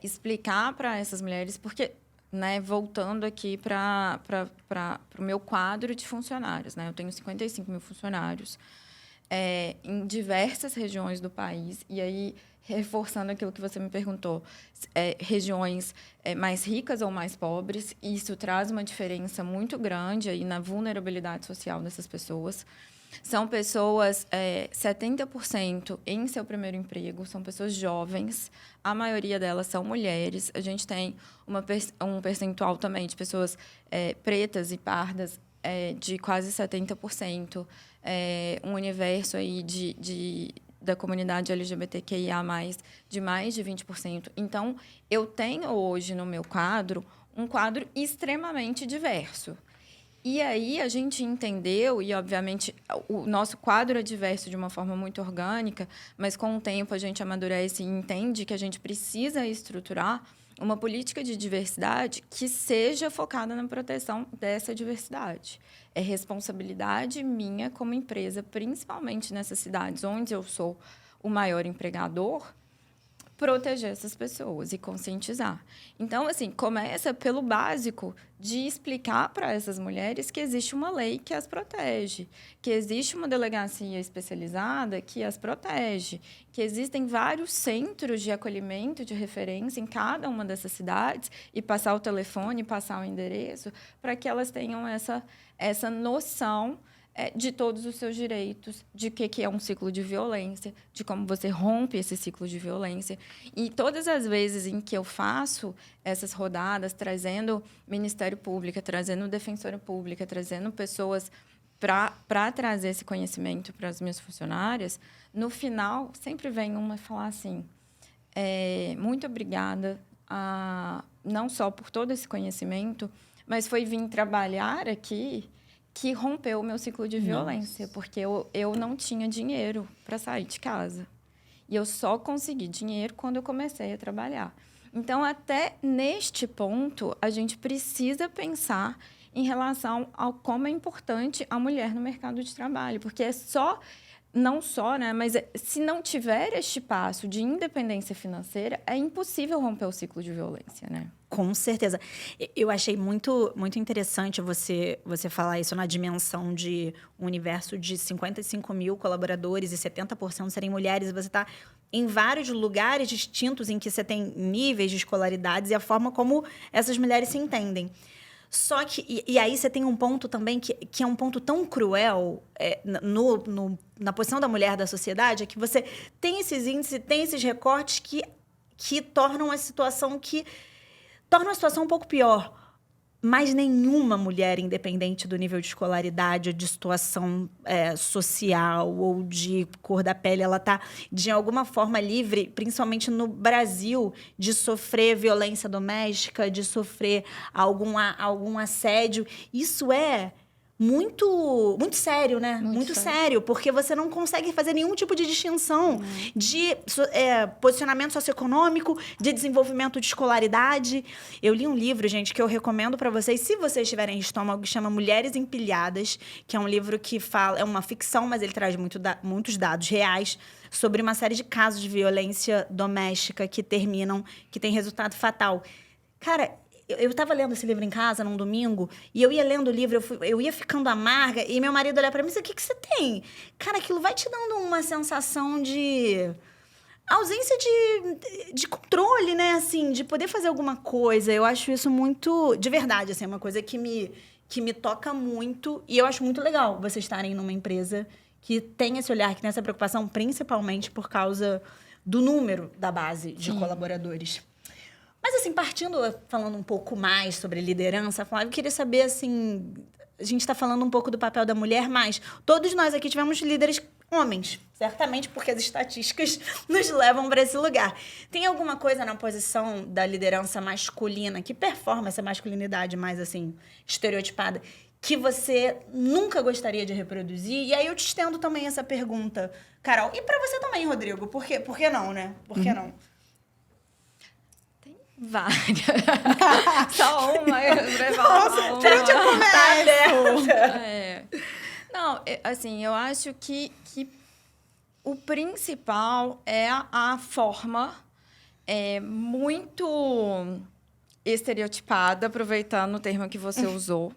explicar para essas mulheres, porque, né, voltando aqui para o meu quadro de funcionários, né? Eu tenho 55 mil funcionários em diversas regiões do país, e aí, reforçando aquilo que você me perguntou, regiões mais ricas ou mais pobres, e isso traz uma diferença muito grande aí na vulnerabilidade social dessas pessoas. São pessoas, 70% em seu primeiro emprego, são pessoas jovens, a maioria delas são mulheres. A gente tem um percentual também de pessoas pretas e pardas de quase 70%, um universo aí da comunidade LGBTQIA+, de mais de 20%. Então, eu tenho hoje no meu quadro um quadro extremamente diverso. E aí a gente entendeu, e obviamente o nosso quadro é diverso de uma forma muito orgânica, mas com o tempo a gente amadurece e entende que a gente precisa estruturar uma política de diversidade que seja focada na proteção dessa diversidade. É responsabilidade minha como empresa, principalmente nessas cidades onde eu sou o maior empregador, proteger essas pessoas e conscientizar. Então, assim, começa pelo básico de explicar para essas mulheres que existe uma lei que as protege, que existe uma delegacia especializada que as protege, que existem vários centros de acolhimento, de referência em cada uma dessas cidades, e passar o telefone, passar o endereço, para que elas tenham essa noção de todos os seus direitos, de que é um ciclo de violência, de como você rompe esse ciclo de violência. E todas as vezes em que eu faço essas rodadas, trazendo Ministério Público, trazendo Defensora Pública, trazendo pessoas para trazer esse conhecimento para as minhas funcionárias, no final, sempre vem uma falar assim, muito obrigada, não só por todo esse conhecimento, mas foi vir trabalhar aqui que rompeu o meu ciclo de violência, porque eu não tinha dinheiro para sair de casa. E eu só consegui dinheiro quando eu comecei a trabalhar. Então, até neste ponto, a gente precisa pensar em relação ao como é importante a mulher no mercado de trabalho, porque não só, né, mas se não tiver este passo de independência financeira, é impossível romper o ciclo de violência, né? Com certeza. Eu achei muito, muito interessante você falar isso na dimensão de um universo de 55 mil colaboradores e 70% serem mulheres. Você está em vários lugares distintos em que você tem níveis de escolaridades e a forma como essas mulheres se entendem. Só que... E aí você tem um ponto também que é um ponto tão cruel na posição da mulher da sociedade, é que você tem esses índices, tem esses recortes que tornam a situação um pouco pior. mais nenhuma mulher, independente do nível de escolaridade, ou de situação social ou de cor da pele, ela está, de alguma forma, livre, principalmente no Brasil, de sofrer violência doméstica, de sofrer algum assédio. Isso é muito sério, né? Muito sério, porque você não consegue fazer nenhum tipo de distinção de posicionamento socioeconômico, de desenvolvimento de escolaridade. Eu li um livro, gente, que eu recomendo para vocês, se vocês tiverem estômago, que chama Mulheres Empilhadas, que é um livro que fala, é uma ficção, mas ele traz muitos dados reais sobre uma série de casos de violência doméstica que tem resultado fatal. Cara, eu estava lendo esse livro em casa num domingo, e eu ia lendo o livro, eu ia ficando amarga, e meu marido olhava para mim e disse, o que você tem? Cara, aquilo vai te dando uma sensação de ausência de controle, né? Assim, de poder fazer alguma coisa. Eu acho isso muito, de verdade, assim, uma coisa que me toca muito, e eu acho muito legal vocês estarem numa empresa que tem esse olhar, que tem essa preocupação, principalmente por causa do número da base de colaboradores. Mas, assim, falando um pouco mais sobre liderança, Flávia, eu queria saber, assim, a gente está falando um pouco do papel da mulher, mas todos nós aqui tivemos líderes homens, certamente porque as estatísticas nos levam para esse lugar. Tem alguma coisa na posição da liderança masculina que performa essa masculinidade mais, assim, estereotipada, que você nunca gostaria de reproduzir? E aí eu te estendo também essa pergunta, Carol. E para você também, Rodrigo. Por que não, né? Por que não? Várias. Só uma. Nossa, frente a começo. Não, assim, eu acho que o principal é a forma muito estereotipada, aproveitando o termo que você usou,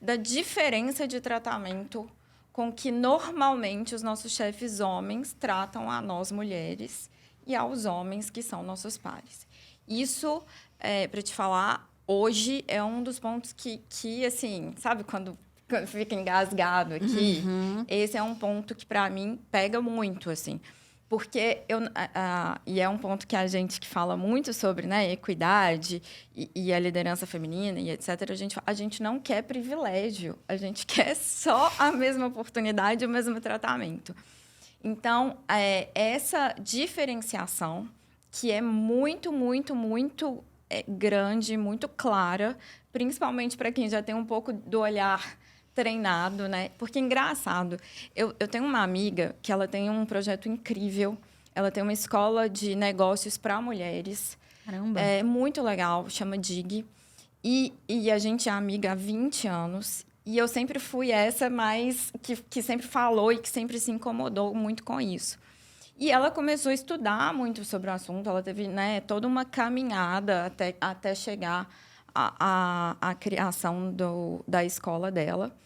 da diferença de tratamento com que normalmente os nossos chefes homens tratam a nós mulheres e aos homens que são nossos pares. Isso, para te falar, hoje é um dos pontos que assim, sabe quando fica engasgado aqui? Esse é um ponto que, para mim, pega muito, assim. Porque e é um ponto que a gente que fala muito sobre, né, equidade e a liderança feminina e etc. A gente não quer privilégio, a gente quer só a mesma oportunidade, o mesmo tratamento. Então, essa diferenciação, que é muito, muito, muito grande, muito clara, principalmente para quem já tem um pouco do olhar treinado, né? Porque, engraçado, eu tenho uma amiga que ela tem um projeto incrível, ela tem uma escola de negócios para mulheres. Caramba! É muito legal, chama DIG. E a gente é amiga há 20 anos. E eu sempre fui essa mais que sempre falou e que sempre se incomodou muito com isso. E ela começou a estudar muito sobre o assunto, ela teve, né, toda uma caminhada até chegar à criação da escola dela.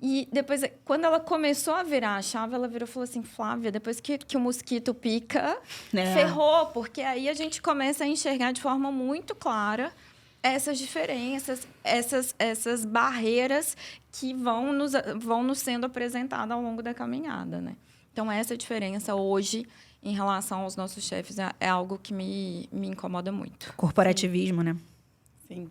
E depois, quando ela começou a virar a chave, ela virou e falou assim, Flávia, depois que o mosquito pica, ferrou, porque aí a gente começa a enxergar de forma muito clara essas diferenças, essas barreiras que vão nos sendo apresentadas ao longo da caminhada, né? Então, essa diferença hoje, em relação aos nossos chefes, é algo que me incomoda muito. Corporativismo, né? Sim.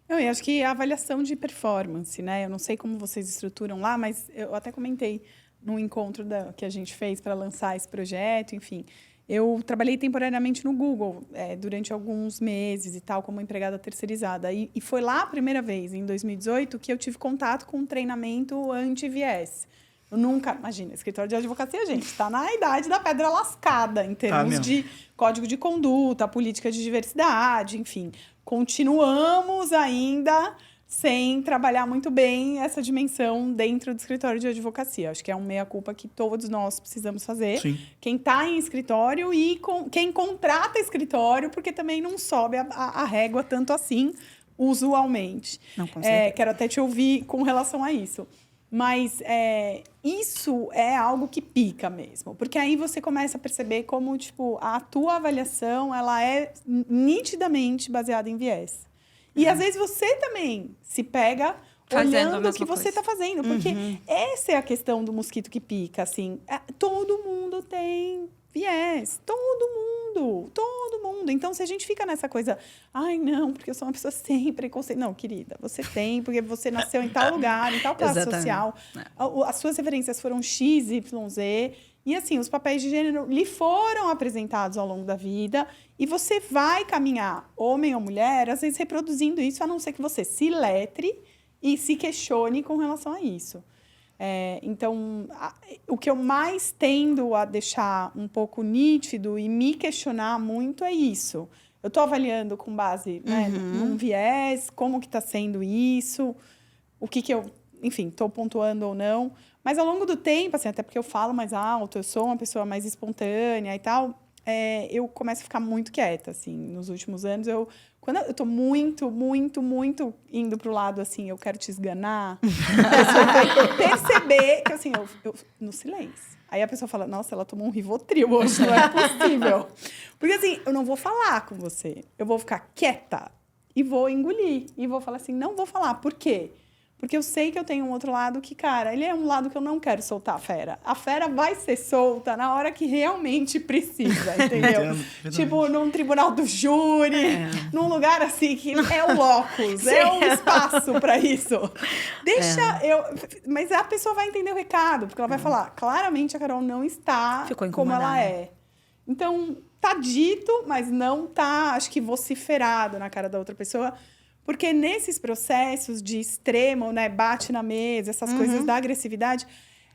Eu acho que a avaliação de performance, né? Eu não sei como vocês estruturam lá, mas eu até comentei no encontro que a gente fez para lançar esse projeto, enfim. Eu trabalhei temporariamente no Google durante alguns meses e tal, como empregada terceirizada. E foi lá a primeira vez, em 2018, que eu tive contato com um treinamento anti-viés. Eu nunca... Imagina, escritório de advocacia, gente, está na idade da pedra lascada, em termos de código de conduta, política de diversidade, enfim. Continuamos ainda sem trabalhar muito bem essa dimensão dentro do escritório de advocacia. Acho que é um meia-culpa que todos nós precisamos fazer. Sim. Quem está em escritório e quem contrata escritório, porque também não sobe a régua tanto assim, usualmente. Não, com certeza. Quero até te ouvir com relação a isso. Mas isso é algo que pica mesmo. Porque aí você começa a perceber como, tipo, a tua avaliação ela é nitidamente baseada em viés. E, às vezes, você também se pega olhando o que você está fazendo. Porque essa é a questão do mosquito que pica, assim. Todo mundo tem viés. Todo mundo. Então, se a gente fica nessa coisa, ai, não, porque eu sou uma pessoa sem preconceito. Não, querida, você tem, porque você nasceu em tal lugar, em tal classe social. As suas referências foram X, Y, Z. E, assim, os papéis de gênero lhe foram apresentados ao longo da vida. E você vai caminhar, homem ou mulher, às vezes reproduzindo isso, a não ser que você se letre e se questione com relação a isso. Então, o que eu mais tendo a deixar um pouco nítido e me questionar muito é isso. Eu estou avaliando com base, né, num viés, como que está sendo isso, o que eu, enfim, estou pontuando ou não. Mas ao longo do tempo, assim, até porque eu falo mais alto, eu sou uma pessoa mais espontânea e tal, eu começo a ficar muito quieta, assim. Nos últimos anos, quando eu tô muito indo pro lado, assim, eu quero te esganar, a pessoa vai perceber que, assim, eu no silêncio. Aí a pessoa fala, nossa, ela tomou um Rivotril hoje, não é possível. Porque, assim, eu não vou falar com você. Eu vou ficar quieta e vou engolir. E vou falar assim, não vou falar. Por quê? Porque eu sei que eu tenho um outro lado que, cara, ele é um lado que eu não quero soltar a fera. A fera vai ser solta na hora que realmente precisa, entendeu? Tipo, num tribunal do júri, num lugar assim que é o locus, é o espaço para isso. Mas a pessoa vai entender o recado, porque ela vai falar, claramente a Carol não está como ela é. Então, tá dito, mas não tá, acho que vociferado na cara da outra pessoa. Porque nesses processos de extremo, né, bate na mesa, essas coisas da agressividade,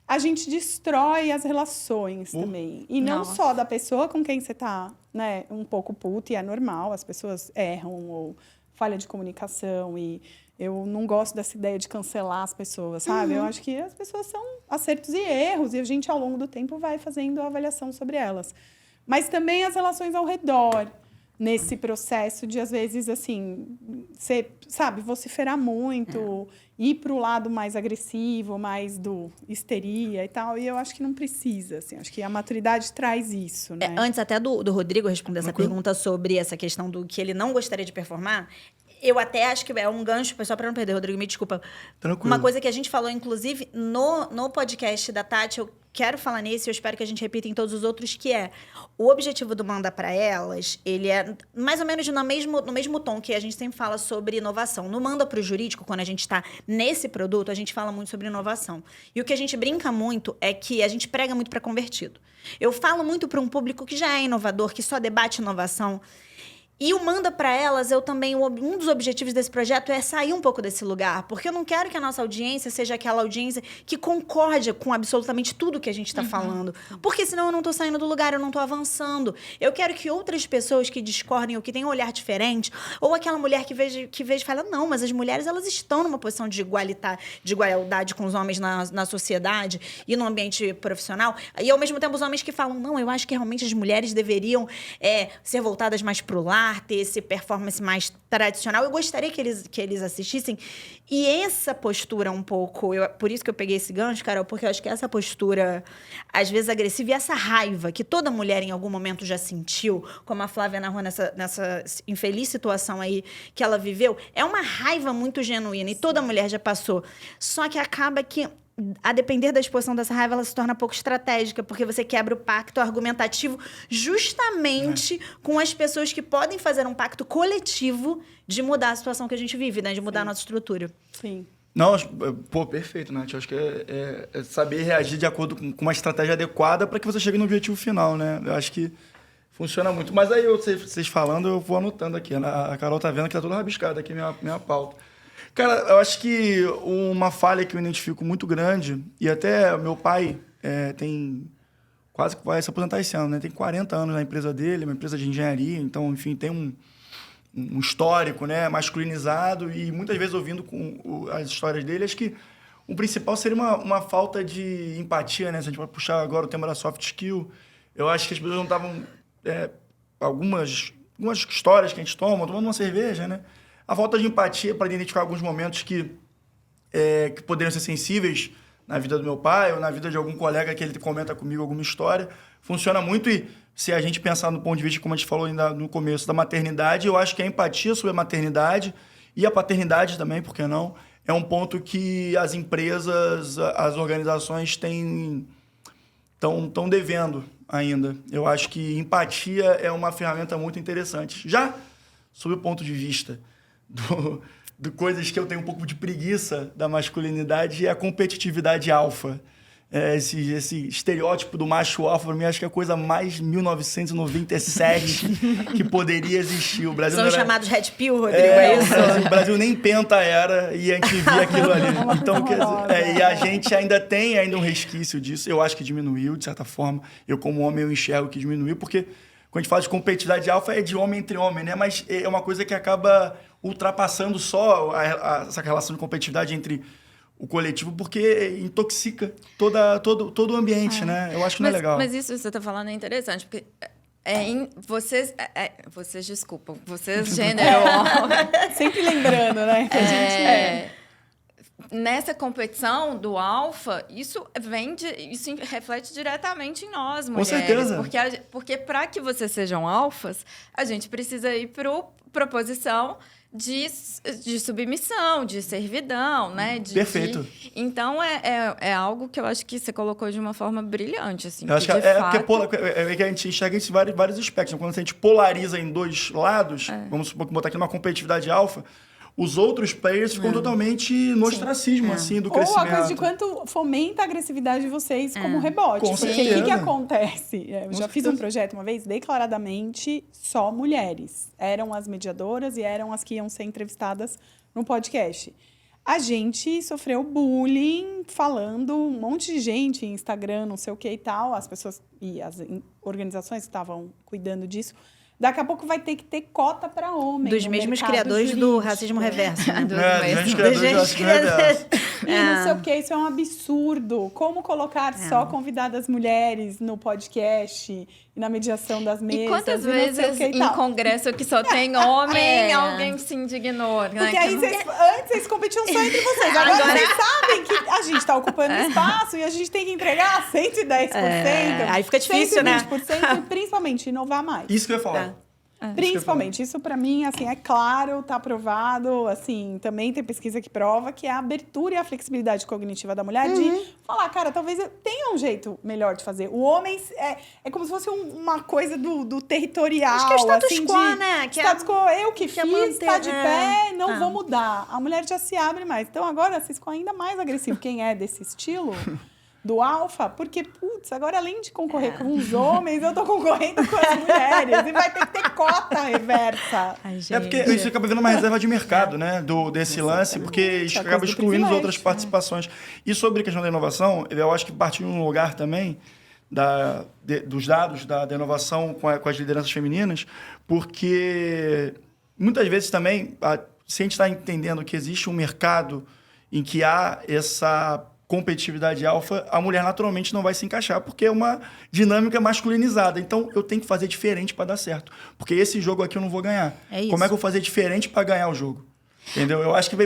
a gente destrói as relações também. E não só da pessoa com quem você tá, né, um pouco puta, e é normal, as pessoas erram ou falha de comunicação. E eu não gosto dessa ideia de cancelar as pessoas, sabe? Eu acho que as pessoas são acertos e erros, e a gente, ao longo do tempo, vai fazendo a avaliação sobre elas. Mas também as relações ao redor. Nesse processo de, às vezes, assim, você, sabe, vociferar muito, ir para o lado mais agressivo, mais do histeria e tal. E eu acho que não precisa, assim. Acho que a maturidade traz isso, né? Antes até do Rodrigo responder essa pergunta sobre essa questão do que ele não gostaria de performar, eu até acho que é um gancho, pessoal, para não perder, Rodrigo, me desculpa. Tranquilo. Uma coisa que a gente falou, inclusive, no podcast da Tati, eu quero falar nisso e eu espero que a gente repita em todos os outros, que é o objetivo do Manda Pra Elas, ele é mais ou menos no mesmo tom que a gente sempre fala sobre inovação. No Manda Pro Jurídico, quando a gente está nesse produto, a gente fala muito sobre inovação. E o que a gente brinca muito é que a gente prega muito para convertido. Eu falo muito para um público que já é inovador, que só debate inovação. E o Manda Pra Elas, um dos objetivos desse projeto é sair um pouco desse lugar, porque eu não quero que a nossa audiência seja aquela audiência que concorde com absolutamente tudo que a gente está falando, porque senão eu não estou saindo do lugar, eu não estou avançando. Eu quero que outras pessoas que discordem ou que tenham um olhar diferente, ou aquela mulher que veja e fala, não, mas as mulheres elas estão numa posição de igualdade com os homens na sociedade e no ambiente profissional, e ao mesmo tempo os homens que falam, não, eu acho que realmente as mulheres deveriam ser voltadas mais pro lar, ter esse performance mais tradicional. Eu gostaria que eles assistissem. E essa postura um pouco... por isso que eu peguei esse gancho, Carol, porque eu acho que essa postura, às vezes, agressiva, e essa raiva que toda mulher em algum momento já sentiu, como a Flávia narrou nessa infeliz situação aí que ela viveu, é uma raiva muito genuína. E toda mulher já passou. Só que acaba que, a depender da exposição dessa raiva, ela se torna pouco estratégica, porque você quebra o pacto argumentativo justamente com as pessoas que podem fazer um pacto coletivo de mudar a situação que a gente vive, né? De mudar a nossa estrutura. Sim. Não, pô, perfeito, Nath. Eu acho que é saber reagir de acordo com uma estratégia adequada para que você chegue no objetivo final, né? Eu acho que funciona muito. Mas aí, vocês falando, eu vou anotando aqui. A Carol tá vendo que tá toda rabiscada aqui, minha pauta. Cara, eu acho que uma falha que eu identifico muito grande, e até meu pai tem quase que vai se aposentar esse ano, né? Tem 40 anos na empresa dele, uma empresa de engenharia, então, enfim, tem um histórico, né, masculinizado, e muitas vezes ouvindo as histórias dele, acho que o principal seria uma falta de empatia, né? Se a gente vai puxar agora o tema da soft skill, eu acho que as pessoas não estavam... algumas histórias que a gente tomando uma cerveja, né? A falta de empatia para identificar alguns momentos que poderiam ser sensíveis na vida do meu pai ou na vida de algum colega que ele comenta comigo alguma história, funciona muito. E se a gente pensar no ponto de vista, como a gente falou ainda no começo, da maternidade, eu acho que a empatia sobre a maternidade e a paternidade também, por que não, é um ponto que as empresas, as organizações estão devendo. ainda. Eu acho que empatia é uma ferramenta muito interessante. Já sob o ponto de vista de coisas que eu tenho um pouco de preguiça da masculinidade, é a competitividade alfa. Esse estereótipo do macho alfa, para mim, acho que é a coisa mais 1997 que poderia existir. O Brasil São era... chamados Red Pill, Rodrigo, é isso? O Brasil nem penta era e a gente via aquilo ali. Então, quer dizer, e a gente ainda tem um resquício disso. Eu acho que diminuiu, de certa forma. Eu, como homem, eu enxergo que diminuiu, porque quando a gente fala de competitividade alfa, é de homem entre homem, né? Mas é uma coisa que acaba ultrapassando só essa relação de competitividade entre o coletivo, porque intoxica todo o ambiente, né? Eu acho que não é legal. Mas isso que você está falando é interessante, porque vocês, desculpam, vocês, gênero, homem... Sempre lembrando, né? Que a gente Nessa competição do alfa, isso reflete diretamente em nós, mulheres. Com certeza. Porque para que vocês sejam alfas, a gente precisa ir para proposição de submissão, de servidão, né? Perfeito. Então, é algo que eu acho que você colocou de uma forma brilhante, assim. Eu acho que porque a gente enxerga isso em vários aspectos. Quando a gente polariza em dois lados, vamos botar aqui numa competitividade alfa, os outros players ficam totalmente no ostracismo, assim, do crescimento. Ou a coisa de quanto fomenta a agressividade de vocês como rebote. Com Porque certeza. o que acontece? Eu já fiz um projeto uma vez, declaradamente só mulheres. Eram as mediadoras e eram as que iam ser entrevistadas no podcast. A gente sofreu bullying, falando um monte de gente, Instagram, não sei o que e tal. As pessoas e as organizações que estavam cuidando disso. Daqui a pouco vai ter que ter cota para homem. Dos mesmos criadores do racismo reverso. Né? Dos mesmos criadores do racismo reverso. E não sei o que, isso é um absurdo. Como colocar só convidadas mulheres no podcast e na mediação das mesas? E quantas e vezes em congresso que só tem homem, alguém se indignou? Né? Porque aí antes vocês competiam só entre vocês. Agora vocês sabem que a gente está ocupando espaço e a gente tem que entregar 110%. Aí fica difícil, 120%, né? E principalmente inovar mais. Isso que eu ia falar. Principalmente, isso para mim, assim, é claro, tá provado, assim, também tem pesquisa que prova que é a abertura e a flexibilidade cognitiva da mulher de falar, cara, talvez eu tenha um jeito melhor de fazer. O homem é como se fosse uma coisa do territorial, acho que é o status assim, quo, né? Que status quo, eu que fiz, manter, tá de pé, não vou mudar. A mulher já se abre mais. Então agora vocês ficam ainda mais agressivos. Quem é desse estilo... do alfa, porque, putz, agora além de concorrer com os homens, eu tô concorrendo com as mulheres. E vai ter que ter cota reversa. Ai, gente. Porque isso acaba vendo uma reserva de mercado, né? Desse lance, porque isso acaba excluindo as outras participações. E sobre a questão da inovação, eu acho que partiu de um lugar também dos dados da inovação com as lideranças femininas, porque muitas vezes também, se a gente está entendendo que existe um mercado em que há essa competitividade alfa, a mulher naturalmente não vai se encaixar, porque é uma dinâmica masculinizada. Então, eu tenho que fazer diferente para dar certo. Porque esse jogo aqui eu não vou ganhar. É isso. Como é que eu vou fazer diferente para ganhar o jogo? Entendeu? Eu acho que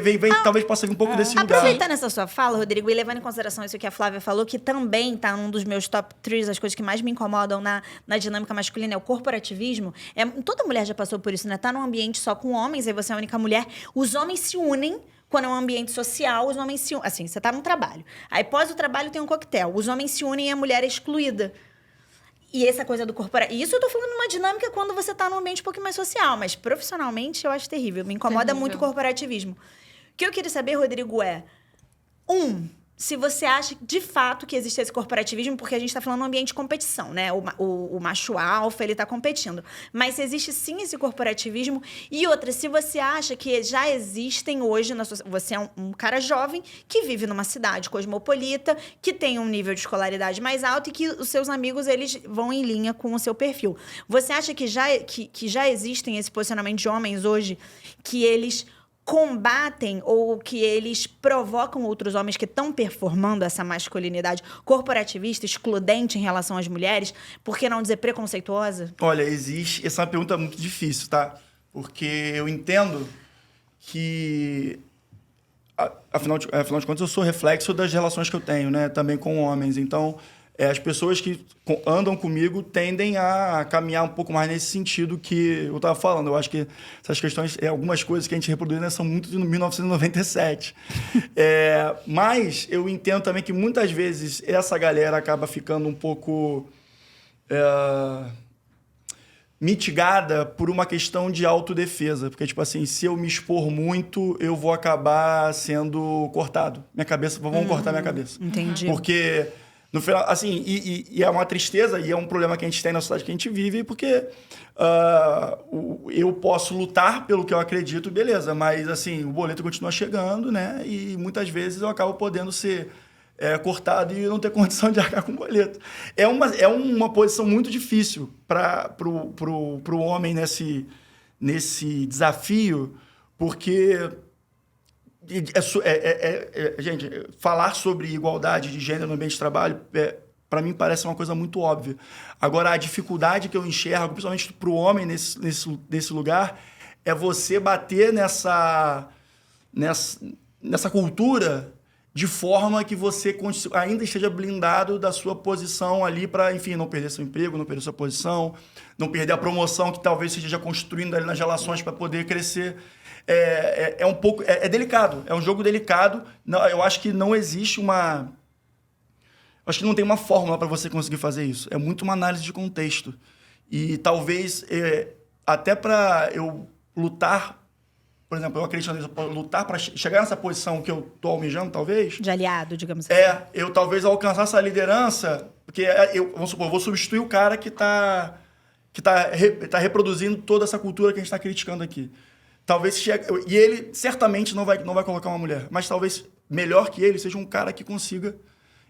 talvez possa vir um pouco desse lugar. Aproveitando essa sua fala, Rodrigo, e levando em consideração isso que a Flávia falou, que também está num dos meus top 3, as coisas que mais me incomodam na dinâmica masculina, é o corporativismo. Toda mulher já passou por isso, né? Tá num ambiente só com homens, aí você é a única mulher. Os homens se unem. Quando é um ambiente social, os homens se unem. Assim, você tá num trabalho. Aí, pós o trabalho, tem um coquetel. Os homens se unem e a mulher é excluída. E essa coisa do corporativo... Isso eu tô falando numa dinâmica quando você tá num ambiente um pouco mais social. Mas, profissionalmente, eu acho terrível. Me incomoda muito o corporativismo. O que eu queria saber, Rodrigo, é... se você acha, de fato, que existe esse corporativismo, porque a gente está falando de um ambiente de competição, né? O macho alfa, ele está competindo. Mas se existe, sim, esse corporativismo. E outra, se você acha que já existem hoje... Você é um cara jovem que vive numa cidade cosmopolita, que tem um nível de escolaridade mais alto e que os seus amigos, eles vão em linha com o seu perfil. Você acha que já existem esse posicionamento de homens hoje que eles... combatem ou que eles provocam outros homens que estão performando essa masculinidade corporativista, excludente em relação às mulheres, por que não dizer preconceituosa? Olha, existe... Essa é uma pergunta muito difícil, tá? Porque eu entendo que... Afinal de contas, eu sou reflexo das relações que eu tenho, né? Também com homens. Então, as pessoas que andam comigo tendem a caminhar um pouco mais nesse sentido que eu estava falando. Eu acho que essas questões, algumas coisas que a gente reproduz, né, são muito de 1997. Mas eu entendo também que muitas vezes essa galera acaba ficando um pouco mitigada por uma questão de autodefesa. Porque, tipo assim, se eu me expor muito, eu vou acabar sendo cortado. Vão cortar minha cabeça. Entendi. Porque, no final, assim, e é uma tristeza e é um problema que a gente tem na sociedade que a gente vive, porque eu posso lutar pelo que eu acredito, beleza, mas, assim, o boleto continua chegando, né? E muitas vezes eu acabo podendo ser cortado e não ter condição de arcar com o boleto. É uma posição muito difícil para o homem nesse desafio, porque, gente, falar sobre igualdade de gênero no ambiente de trabalho, para mim, parece uma coisa muito óbvia. Agora, a dificuldade que eu enxergo, principalmente para o homem nesse lugar, é você bater nessa cultura de forma que você ainda esteja blindado da sua posição ali para, enfim, não perder seu emprego, não perder sua posição, não perder a promoção que talvez você esteja construindo ali nas relações para poder crescer. É delicado, é um jogo delicado. Não, eu acho que não existe acho que não tem uma fórmula para você conseguir fazer isso. É muito uma análise de contexto. E talvez, até para eu lutar, por exemplo, eu acredito nisso, lutar para chegar nessa posição que eu estou almejando, talvez. De aliado, digamos assim. Eu talvez alcançar essa liderança, porque vamos supor, eu vou substituir o cara que tá reproduzindo toda essa cultura que a gente está criticando aqui. Talvez e ele certamente não vai colocar uma mulher, mas talvez melhor que ele seja um cara que consiga,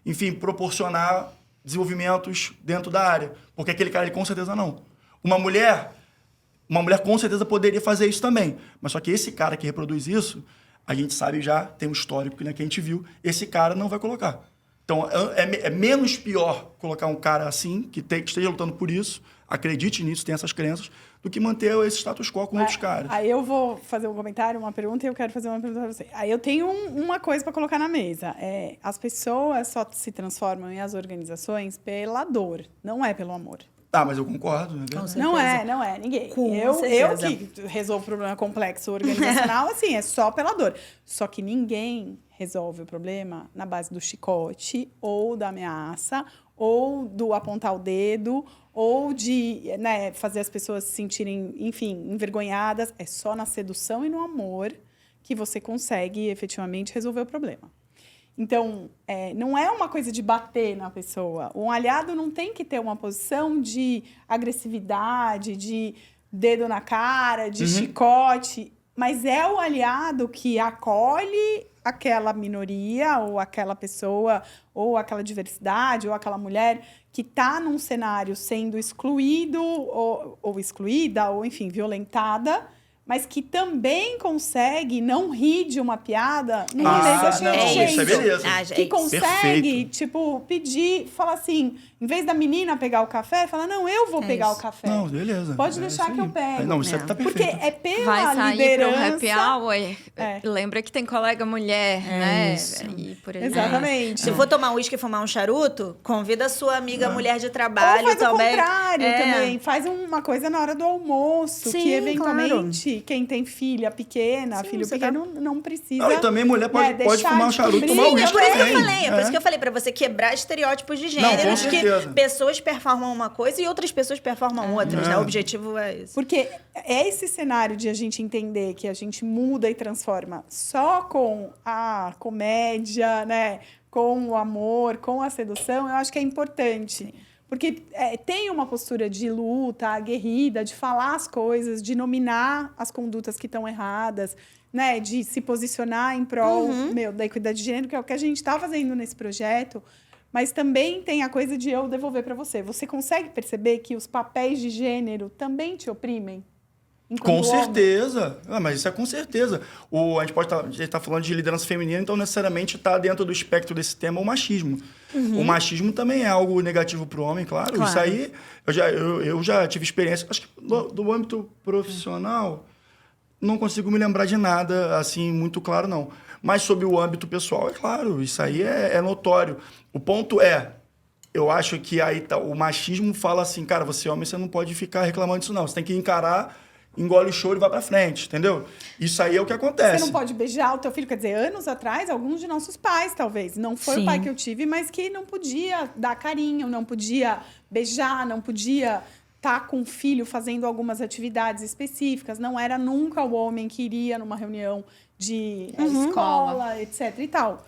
enfim, proporcionar desenvolvimentos dentro da área. Porque aquele cara, ele com certeza não. Uma mulher com certeza poderia fazer isso também. Mas só que esse cara que reproduz isso, a gente sabe já, tem um histórico, né, que a gente viu, esse cara não vai colocar. Então, é menos pior colocar um cara assim, que esteja lutando por isso, acredite nisso, tem essas crenças, do que manter esse status quo com outros caras. Aí eu vou fazer um comentário, uma pergunta, e eu quero fazer uma pergunta para você. Aí eu tenho uma coisa para colocar na mesa. As pessoas só se transformam em as organizações pela dor, não é pelo amor. Mas eu concordo, né? Não é, ninguém. Eu que resolvo o problema complexo organizacional, assim, é só pela dor. Só que ninguém resolve o problema na base do chicote, ou da ameaça, ou do apontar o dedo, ou de fazer as pessoas se sentirem, enfim, envergonhadas. É só na sedução e no amor que você consegue efetivamente resolver o problema. Então, não é uma coisa de bater na pessoa. Um aliado não tem que ter uma posição de agressividade, de dedo na cara, de chicote, mas é o aliado que acolhe aquela minoria, ou aquela pessoa, ou aquela diversidade, ou aquela mulher que está num cenário sendo excluído, ou excluída, ou, enfim, violentada, mas que também consegue não rir de uma piada numa mesa cheia de gente. Isso é beleza. Que consegue, tipo, pedir, falar assim, em vez da menina pegar o café, fala, não, eu vou pegar o café. Não, beleza. Pode deixar que eu pego. Não, isso tá perfeito. Porque é pela Vai sair liderança... para um happy hour, lembra que tem colega mulher, né? Isso. E por aí. Exatamente. Se for tomar um uísque e fumar um charuto, convida a sua amiga mulher de Ou trabalho faz também. o contrário também. Faz uma coisa na hora do almoço, Sim, que eventualmente quem tem filha pequena, filho pequeno, não precisa. Não, e também mulher pode fumar um charuto, tomar Sim, uísque por isso que eu também. falei. Por isso que eu falei, pra você quebrar estereótipos de Não, gênero, com de que certeza. pessoas performam uma coisa e outras pessoas performam outras, né? O objetivo é isso. Porque é esse cenário de a gente entender que a gente muda e transforma só com a comédia, né? Com o amor, com a sedução, eu acho que é importante. Sim. Porque tem uma postura de luta, aguerrida, de falar as coisas, de nominar as condutas que estão erradas, né? De se posicionar em prol da equidade de gênero, que é o que a gente está fazendo nesse projeto. Mas também tem a coisa de eu devolver para você. Você consegue perceber que os papéis de gênero também te oprimem? Com certeza. Mas isso é com certeza. A gente pode estar falando de liderança feminina, então necessariamente está dentro do espectro desse tema o machismo. O machismo também é algo negativo para o homem, claro. Isso aí, eu já tive experiência, acho que do âmbito profissional, não consigo me lembrar de nada assim muito claro, não. Mas sobre o âmbito pessoal, é claro, isso aí é notório. O ponto eu acho que aí o machismo fala assim, cara, você homem, você não pode ficar reclamando disso, não. Você tem que encarar engole o choro e vai pra frente, entendeu? Isso aí é o que acontece. Você não pode beijar o teu filho. Quer dizer, anos atrás, alguns de nossos pais, talvez. Não foi Sim. o pai que eu tive, mas que não podia dar carinho, não podia beijar, não podia estar com o filho fazendo algumas atividades específicas. Não era nunca o homem que iria numa reunião de escola, etc. e tal.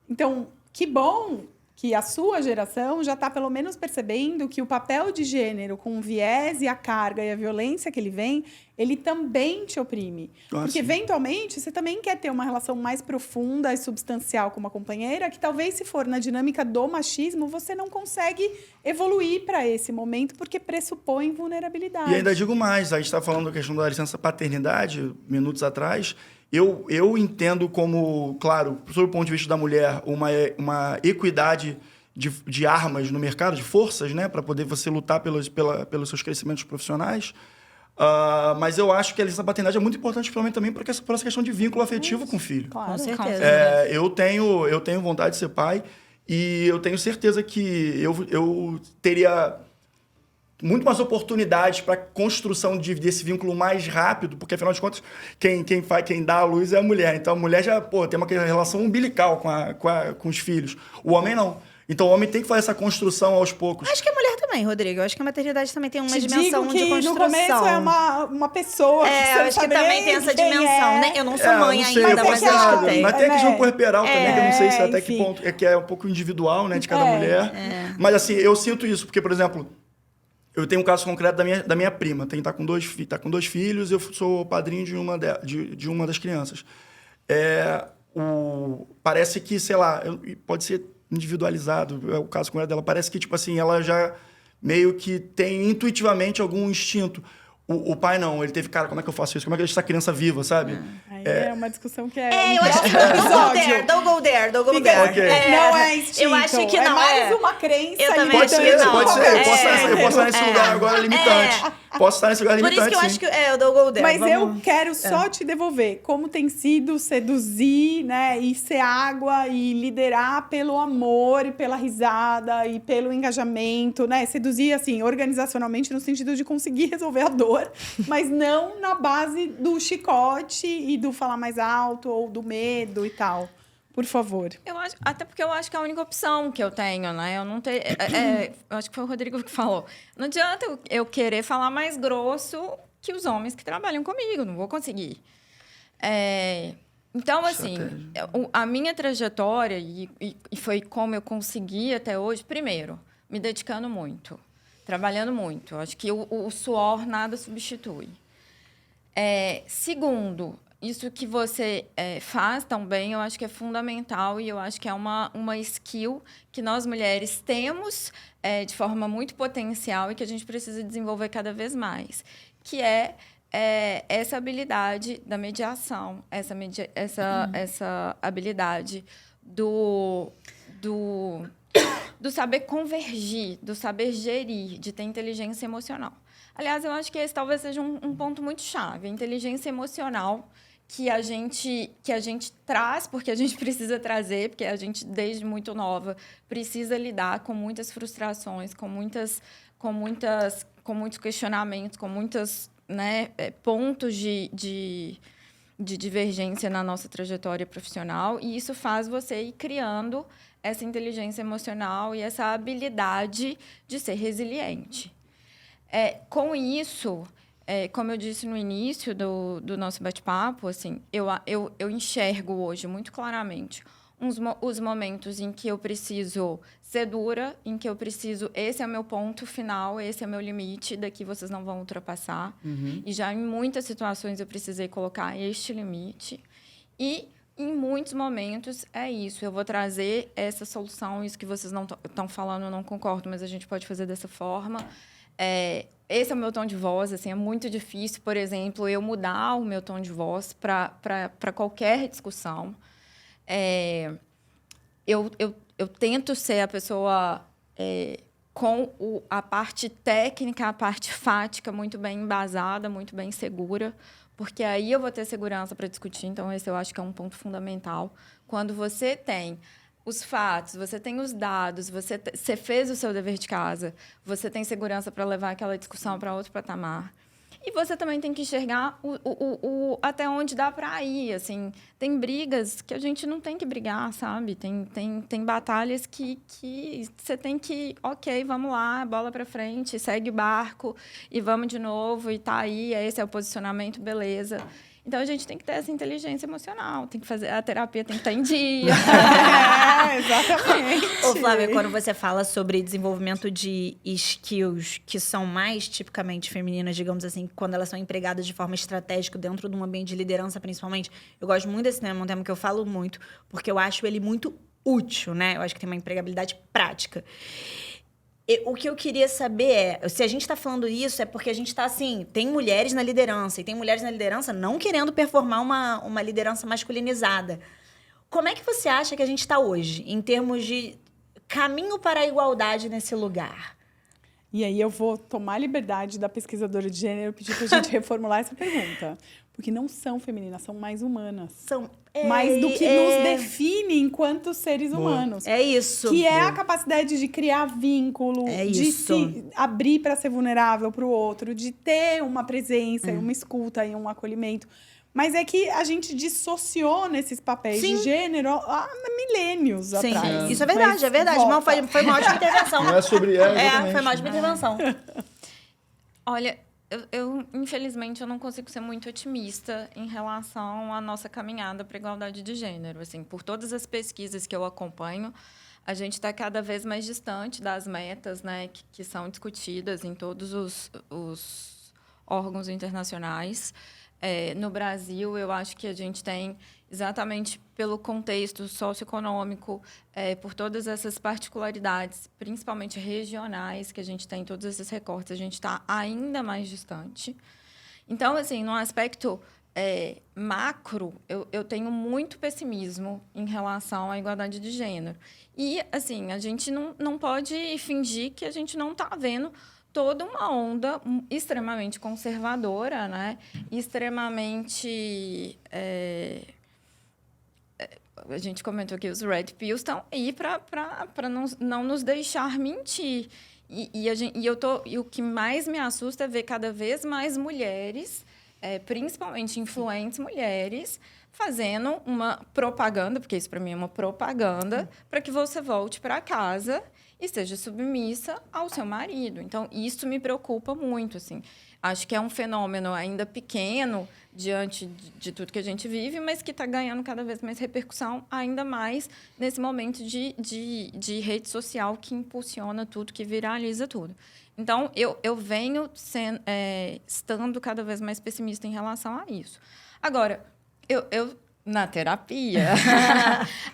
Então, que bom que a sua geração já está pelo menos percebendo que o papel de gênero com o viés e a carga e a violência que ele vem, ele também te oprime. Porque, eventualmente, você também quer ter uma relação mais profunda e substancial com uma companheira que talvez, se for na dinâmica do machismo, você não consegue evoluir para esse momento porque pressupõe vulnerabilidade. E ainda digo mais, a gente está falando da questão da licença paternidade, minutos atrás. Eu entendo como, claro, sob o ponto de vista da mulher, uma equidade de armas no mercado, de forças, né, para poder você lutar pelos seus crescimentos profissionais. Mas eu acho que a licença paternidade é muito importante, principalmente também por essa questão de vínculo afetivo com o filho. Claro. Com certeza. Eu tenho vontade de ser pai e eu tenho certeza que eu teria muito mais oportunidades para construção desse vínculo mais rápido, porque, afinal de contas, quem dá a luz é a mulher. Então, a mulher já tem uma relação umbilical com os filhos. O homem não. Então, o homem tem que fazer essa construção aos poucos. Acho que a mulher também, Rodrigo. Eu acho que a maternidade também tem uma Te dimensão digo de que construção. no começo é uma pessoa que você eu não acho que sabe também nem tem essa quem dimensão, né? Eu não sou mãe não sei, ainda, eu mas posso eu acho errado. que tem. Mas tem a questão puerperal também, que eu não sei se até que enfim. ponto, que é um pouco individual, né, de cada mulher. Mas, assim, eu sinto isso, porque, por exemplo, eu tenho um caso concreto da minha prima, tá com dois filhos, eu sou padrinho de uma das crianças. Parece que, sei lá, pode ser individualizado, é o caso concreto dela, parece que, tipo assim, ela já meio que tem intuitivamente algum instinto. O pai não, ele teve, cara, como é que eu faço isso? Como é que eu deixo essa criança viva, sabe? Aí é uma discussão que é Eu acho que don't go there. Ok. Não é instinto. Eu acho que não. É mais uma crença. Eu também Pode acho ser, que não. pode ser. Eu posso estar nesse lugar agora limitante. Posso estar nesse lugar Por limitante, isso que eu sim. acho que o don't go there. Mas Vamos- eu quero só te devolver como tem sido seduzir, né, e ser água e liderar pelo amor e pela risada e pelo engajamento, né? Seduzir, assim, organizacionalmente no sentido de conseguir resolver a dor, mas não na base do chicote e do falar mais alto ou do medo e tal. Por favor. Até porque eu acho que é a única opção que eu tenho, né? Eu não tenho. Eu acho que foi o Rodrigo que falou. Não adianta eu querer falar mais grosso que os homens que trabalham comigo. Não vou conseguir. Então, assim, a minha trajetória, e foi como eu consegui até hoje, primeiro, me dedicando muito, trabalhando muito. Eu acho que o suor nada substitui. Segundo, isso que você faz também, eu acho que é fundamental e eu acho que é uma skill que nós mulheres temos de forma muito potencial e que a gente precisa desenvolver cada vez mais, que é essa habilidade da mediação, essa habilidade do saber convergir, do saber gerir, de ter inteligência emocional. Aliás, eu acho que esse talvez seja um ponto muito chave, a inteligência emocional que a gente traz, porque a gente precisa trazer, porque a gente, desde muito nova, precisa lidar com muitas frustrações, com muitos questionamentos, com muitos, né, pontos de divergência na nossa trajetória profissional, e isso faz você ir criando essa inteligência emocional e essa habilidade de ser resiliente. Com isso, como eu disse no início do nosso bate-papo, assim, eu enxergo hoje muito claramente os momentos em que eu preciso ser dura, em que eu preciso... Esse é o meu ponto final, esse é o meu limite, daqui vocês não vão ultrapassar. Uhum. E já em muitas situações eu precisei colocar este limite. E em muitos momentos é isso. Eu vou trazer essa solução, isso que vocês não estão falando, eu não concordo, mas a gente pode fazer dessa forma. Esse é o meu tom de voz, assim, é muito difícil, por exemplo, eu mudar o meu tom de voz para qualquer discussão. Eu tento ser a pessoa com a parte técnica, a parte fática muito bem embasada, muito bem segura, porque aí eu vou ter segurança para discutir. Então, esse eu acho que é um ponto fundamental. Quando você tem os fatos, você tem os dados, você fez o seu dever de casa, você tem segurança para levar aquela discussão para outro patamar. E você também tem que enxergar até onde dá para ir, assim. Tem brigas que a gente não tem que brigar, sabe? Tem batalhas que você tem que... Ok, vamos lá, bola para frente, segue o barco e vamos de novo. E tá aí, esse é o posicionamento, beleza. Então, a gente tem que ter essa inteligência emocional. Tem que fazer... A terapia tem que estar em dia. Exatamente. Ô, Flávia, quando você fala sobre desenvolvimento de skills que são mais tipicamente femininas, digamos assim, quando elas são empregadas de forma estratégica dentro de um ambiente de liderança, principalmente, eu gosto muito desse tema, é um tema que eu falo muito, porque eu acho ele muito útil, né? Eu acho que tem uma empregabilidade prática. O que eu queria saber se a gente está falando isso, é porque a gente está assim, tem mulheres na liderança, e tem mulheres na liderança não querendo performar uma liderança masculinizada. Como é que você acha que a gente está hoje, em termos de caminho para a igualdade nesse lugar? E aí eu vou tomar a liberdade da pesquisadora de gênero e pedir para a gente reformular essa pergunta. Porque não são femininas, são mais humanas. São Mais do que nos define enquanto seres humanos. É isso. Que é a capacidade de criar vínculo, de se abrir para ser vulnerável para o outro, de ter uma presença, uma escuta e um acolhimento. Mas é que a gente dissociou nesses papéis de gênero há milênios atrás. Isso é verdade, é verdade. Não, foi uma ótima intervenção. Não é sobre ela, foi uma ótima intervenção. Olha, infelizmente, eu não consigo ser muito otimista em relação à nossa caminhada para a igualdade de gênero. Assim, por todas as pesquisas que eu acompanho, a gente está cada vez mais distante das metas, né, que são discutidas em todos os órgãos internacionais. No Brasil, eu acho que a gente tem, exatamente pelo contexto socioeconômico, por todas essas particularidades, principalmente regionais, que a gente tem, todos esses recortes, a gente está ainda mais distante. Então, assim, no aspecto macro, eu tenho muito pessimismo em relação à igualdade de gênero. E, assim, a gente não pode fingir que a gente não está vendo toda uma onda extremamente conservadora, né? Extremamente... a gente comentou aqui, os red pills estão aí para não nos deixar mentir. E o que mais me assusta é ver cada vez mais mulheres, principalmente influentes mulheres, fazendo uma propaganda, porque isso para mim é uma propaganda, para que você volte para casa e seja submissa ao seu marido. Então, isso me preocupa muito, assim. Acho que é um fenômeno ainda pequeno diante de tudo que a gente vive, mas que está ganhando cada vez mais repercussão, ainda mais nesse momento de rede social que impulsiona tudo, que viraliza tudo. Então, eu venho estando cada vez mais pessimista em relação a isso. Agora, eu na terapia,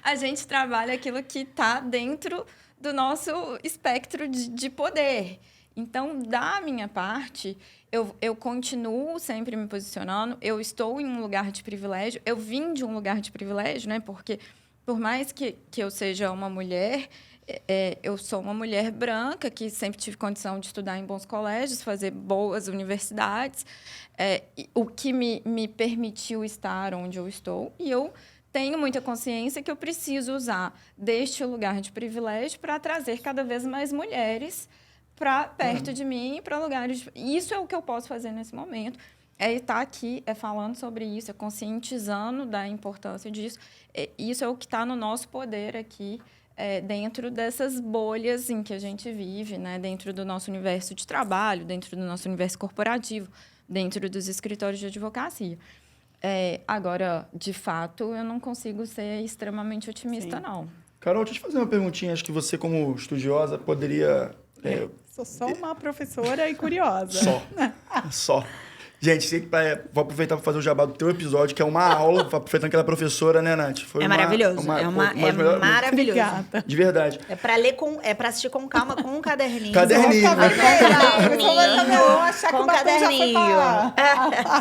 a gente trabalha aquilo que está dentro do nosso espectro de poder. Então, da minha parte, eu continuo sempre me posicionando, eu estou em um lugar de privilégio, eu vim de um lugar de privilégio, né? Porque, por mais que eu seja uma mulher, eu sou uma mulher branca, que sempre tive condição de estudar em bons colégios, fazer boas universidades, o que me permitiu estar onde eu estou, e eu tenho muita consciência que eu preciso usar deste lugar de privilégio para trazer cada vez mais mulheres para perto de mim, para lugares... Isso é o que eu posso fazer nesse momento. Estar aqui, falando sobre isso, conscientizando da importância disso. Isso é o que está no nosso poder aqui, dentro dessas bolhas em que a gente vive, né? Dentro do nosso universo de trabalho, dentro do nosso universo corporativo, dentro dos escritórios de advocacia. Agora, de fato, eu não consigo ser extremamente otimista, não. Carol, deixa eu te fazer uma perguntinha. Acho que você, como estudiosa, poderia... Sou só uma professora e curiosa. Só. Gente, vou aproveitar para fazer o jabá do teu episódio, que é uma aula, aproveitando que ela é professora, né, Nath? Maravilhoso. É maravilhoso. De verdade. É para assistir com calma, com um caderninho. Caderninho. Com caderninho.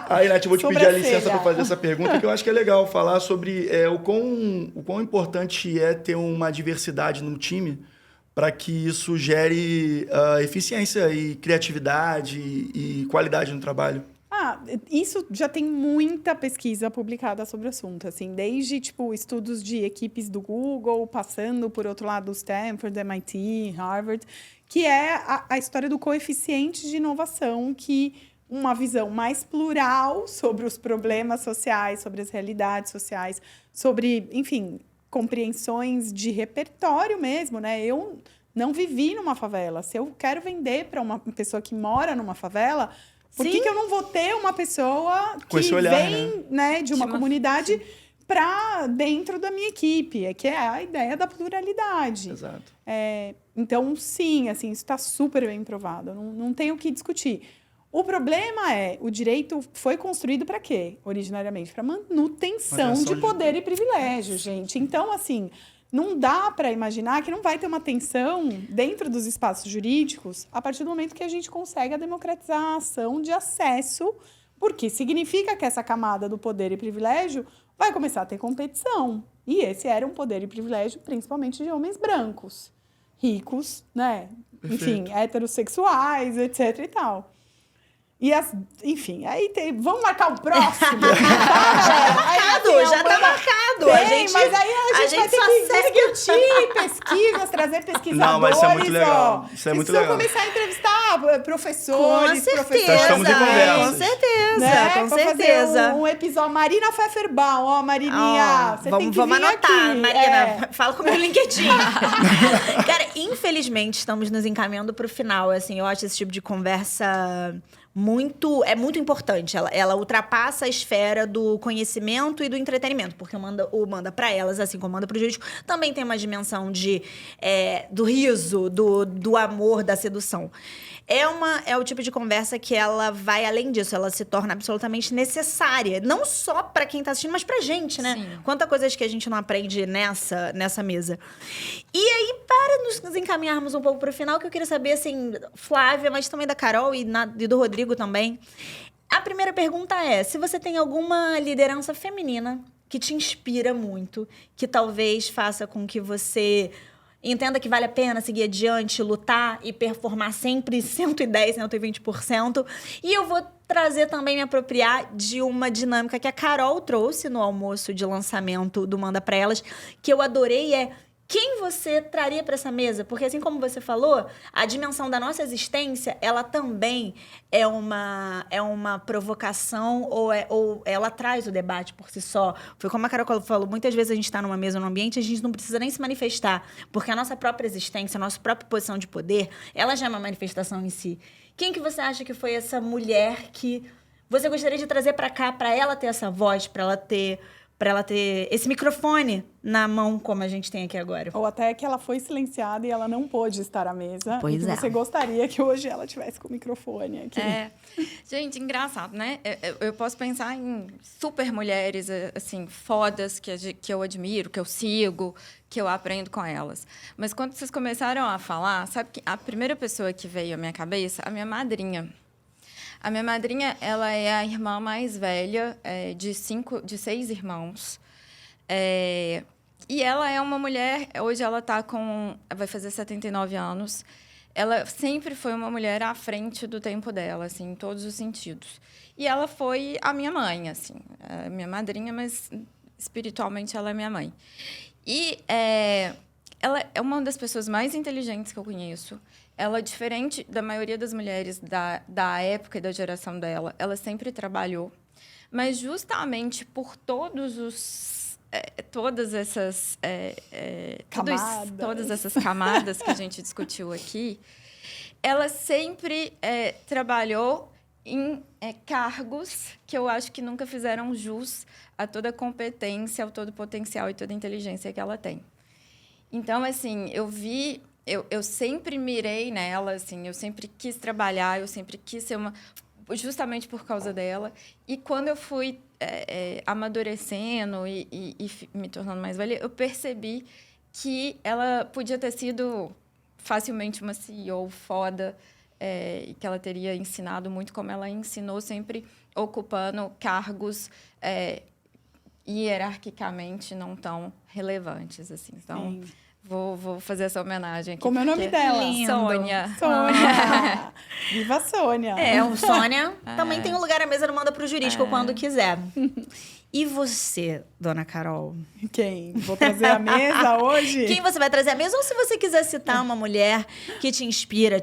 Aí, Nath, eu vou te pedir a licença para fazer essa pergunta, que eu acho que é legal falar sobre o quão importante é ter uma diversidade no time, para que isso gere eficiência e criatividade e qualidade no trabalho. Isso já tem muita pesquisa publicada sobre o assunto, assim, desde estudos de equipes do Google, passando por outro lado Stanford, MIT, Harvard, que é a história do coeficiente de inovação que uma visão mais plural sobre os problemas sociais, sobre as realidades sociais, sobre, enfim, compreensões de repertório mesmo, né? Eu não vivi numa favela. Se eu quero vender para uma pessoa que mora numa favela, por que eu não vou ter uma pessoa que vem, né, de uma comunidade para dentro da minha equipe? Que é a ideia da pluralidade. Exato. Então, sim, assim, isso está super bem provado. Não tem o que discutir. O problema é, o direito foi construído para quê, originariamente? Para manutenção de poder e privilégio, gente. Então, assim, não dá para imaginar que não vai ter uma tensão dentro dos espaços jurídicos a partir do momento que a gente consegue a democratização de acesso, porque significa que essa camada do poder e privilégio vai começar a ter competição. E esse era um poder e privilégio principalmente de homens brancos, ricos, né? Perfeito. Enfim, heterossexuais, etc e tal. Enfim, aí vamos marcar o próximo. Já tá marcado. Mas aí a gente vai ter que discutir pesquisas, trazer pesquisadores. Não, mas isso é muito legal. Isso é muito legal. Começar a entrevistar professores, professoras. Estamos em conversa. Com certeza, Né? com Pra certeza. fazer um episódio. Marina Pfefferbaum, ó, Marininha, você tem que vamos vir anotar, aqui. Marina. Fala com o meu LinkedIn. Cara, infelizmente, estamos nos encaminhando para o final. Assim, eu acho esse tipo de conversa muito importante. Ela ultrapassa a esfera do conhecimento e do entretenimento, porque o Manda para Elas, assim como Manda para o Jurídico, também tem uma dimensão do riso, do amor, da sedução. É o tipo de conversa que ela vai além disso, ela se torna absolutamente necessária, não só para quem está assistindo, mas pra gente, né? Sim. Quantas coisas que a gente não aprende nessa mesa. E aí, para nos encaminharmos um pouco para o final, que eu queria saber, assim, Flávia, mas também da Carol e do Rodrigo também. A primeira pergunta é, se você tem alguma liderança feminina que te inspira muito, que talvez faça com que você entenda que vale a pena seguir adiante, lutar e performar sempre 110%, 120%. E eu vou trazer também, me apropriar de uma dinâmica que a Carol trouxe no almoço de lançamento do Manda Pra Elas, que eu adorei, quem você traria para essa mesa? Porque, assim como você falou, a dimensão da nossa existência, ela também é uma provocação ou ela traz o debate por si só. Foi como a Carol falou, muitas vezes a gente está numa mesa, num ambiente, a gente não precisa nem se manifestar, porque a nossa própria existência, a nossa própria posição de poder, ela já é uma manifestação em si. Quem que você acha que foi essa mulher que você gostaria de trazer para cá, para ela ter essa voz, para ela ter esse microfone na mão, como a gente tem aqui agora? Ou até que ela foi silenciada e ela não pôde estar à mesa. Pois e que você gostaria que hoje ela tivesse com o microfone aqui. Gente, engraçado, né? Eu posso pensar em super mulheres, assim, fodas, que eu admiro, que eu sigo, que eu aprendo com elas. Mas quando vocês começaram a falar, sabe que a primeira pessoa que veio à minha cabeça, a minha madrinha. A minha madrinha, ela é a irmã mais velha de 6 irmãos. E ela é uma mulher... Hoje ela vai fazer 79 anos. Ela sempre foi uma mulher à frente do tempo dela, assim, em todos os sentidos. E ela foi a minha mãe, assim. A minha madrinha, mas espiritualmente ela é minha mãe. E ela é uma das pessoas mais inteligentes que eu conheço. Ela, diferente da maioria das mulheres da época e da geração dela, ela sempre trabalhou. Mas, justamente por todas essas camadas que a gente discutiu aqui, ela sempre trabalhou em cargos que eu acho que nunca fizeram jus a toda a competência, ao todo o potencial e toda a inteligência que ela tem. Então, assim, eu sempre mirei nela, assim, eu sempre quis trabalhar, eu sempre quis ser justamente por causa dela. E quando eu fui amadurecendo e me tornando mais velha, eu percebi que ela podia ter sido facilmente uma CEO foda, e que ela teria ensinado muito como ela ensinou, sempre ocupando cargos hierarquicamente não tão relevantes, assim. Então, vou fazer essa homenagem aqui. Como é o nome dela? Lindo. Sônia. Sônia. Viva Sônia. O Sônia também tem um lugar à mesa no Manda Pro Jurídico quando quiser. E você, dona Carol? Quem? Vou trazer a mesa hoje? Quem você vai trazer à mesa? Ou se você quiser citar uma mulher que te inspira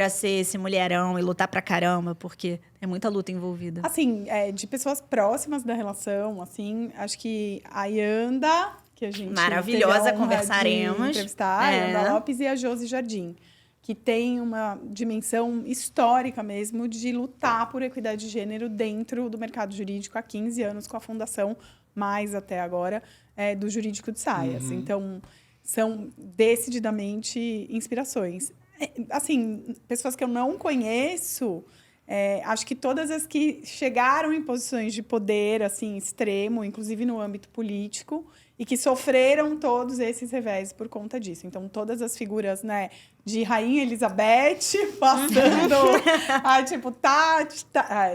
a ser esse mulherão e lutar pra caramba, porque é muita luta envolvida. Assim, de pessoas próximas da relação, assim, acho que a Yanda, que a gente Maravilhosa, teve a honra conversaremos. de entrevistar, a Yanda Lopes e a Josi Jardim, que tem uma dimensão histórica mesmo de lutar por equidade de gênero dentro do mercado jurídico há 15 anos, com a fundação, mais até agora, do Jurídico de Saias. Então, são decididamente inspirações. Assim, pessoas que eu não conheço, acho que todas as que chegaram em posições de poder assim extremo, inclusive no âmbito político, e que sofreram todos esses revés por conta disso. Então, todas as figuras, né, de Rainha Elizabeth, passando a, tipo,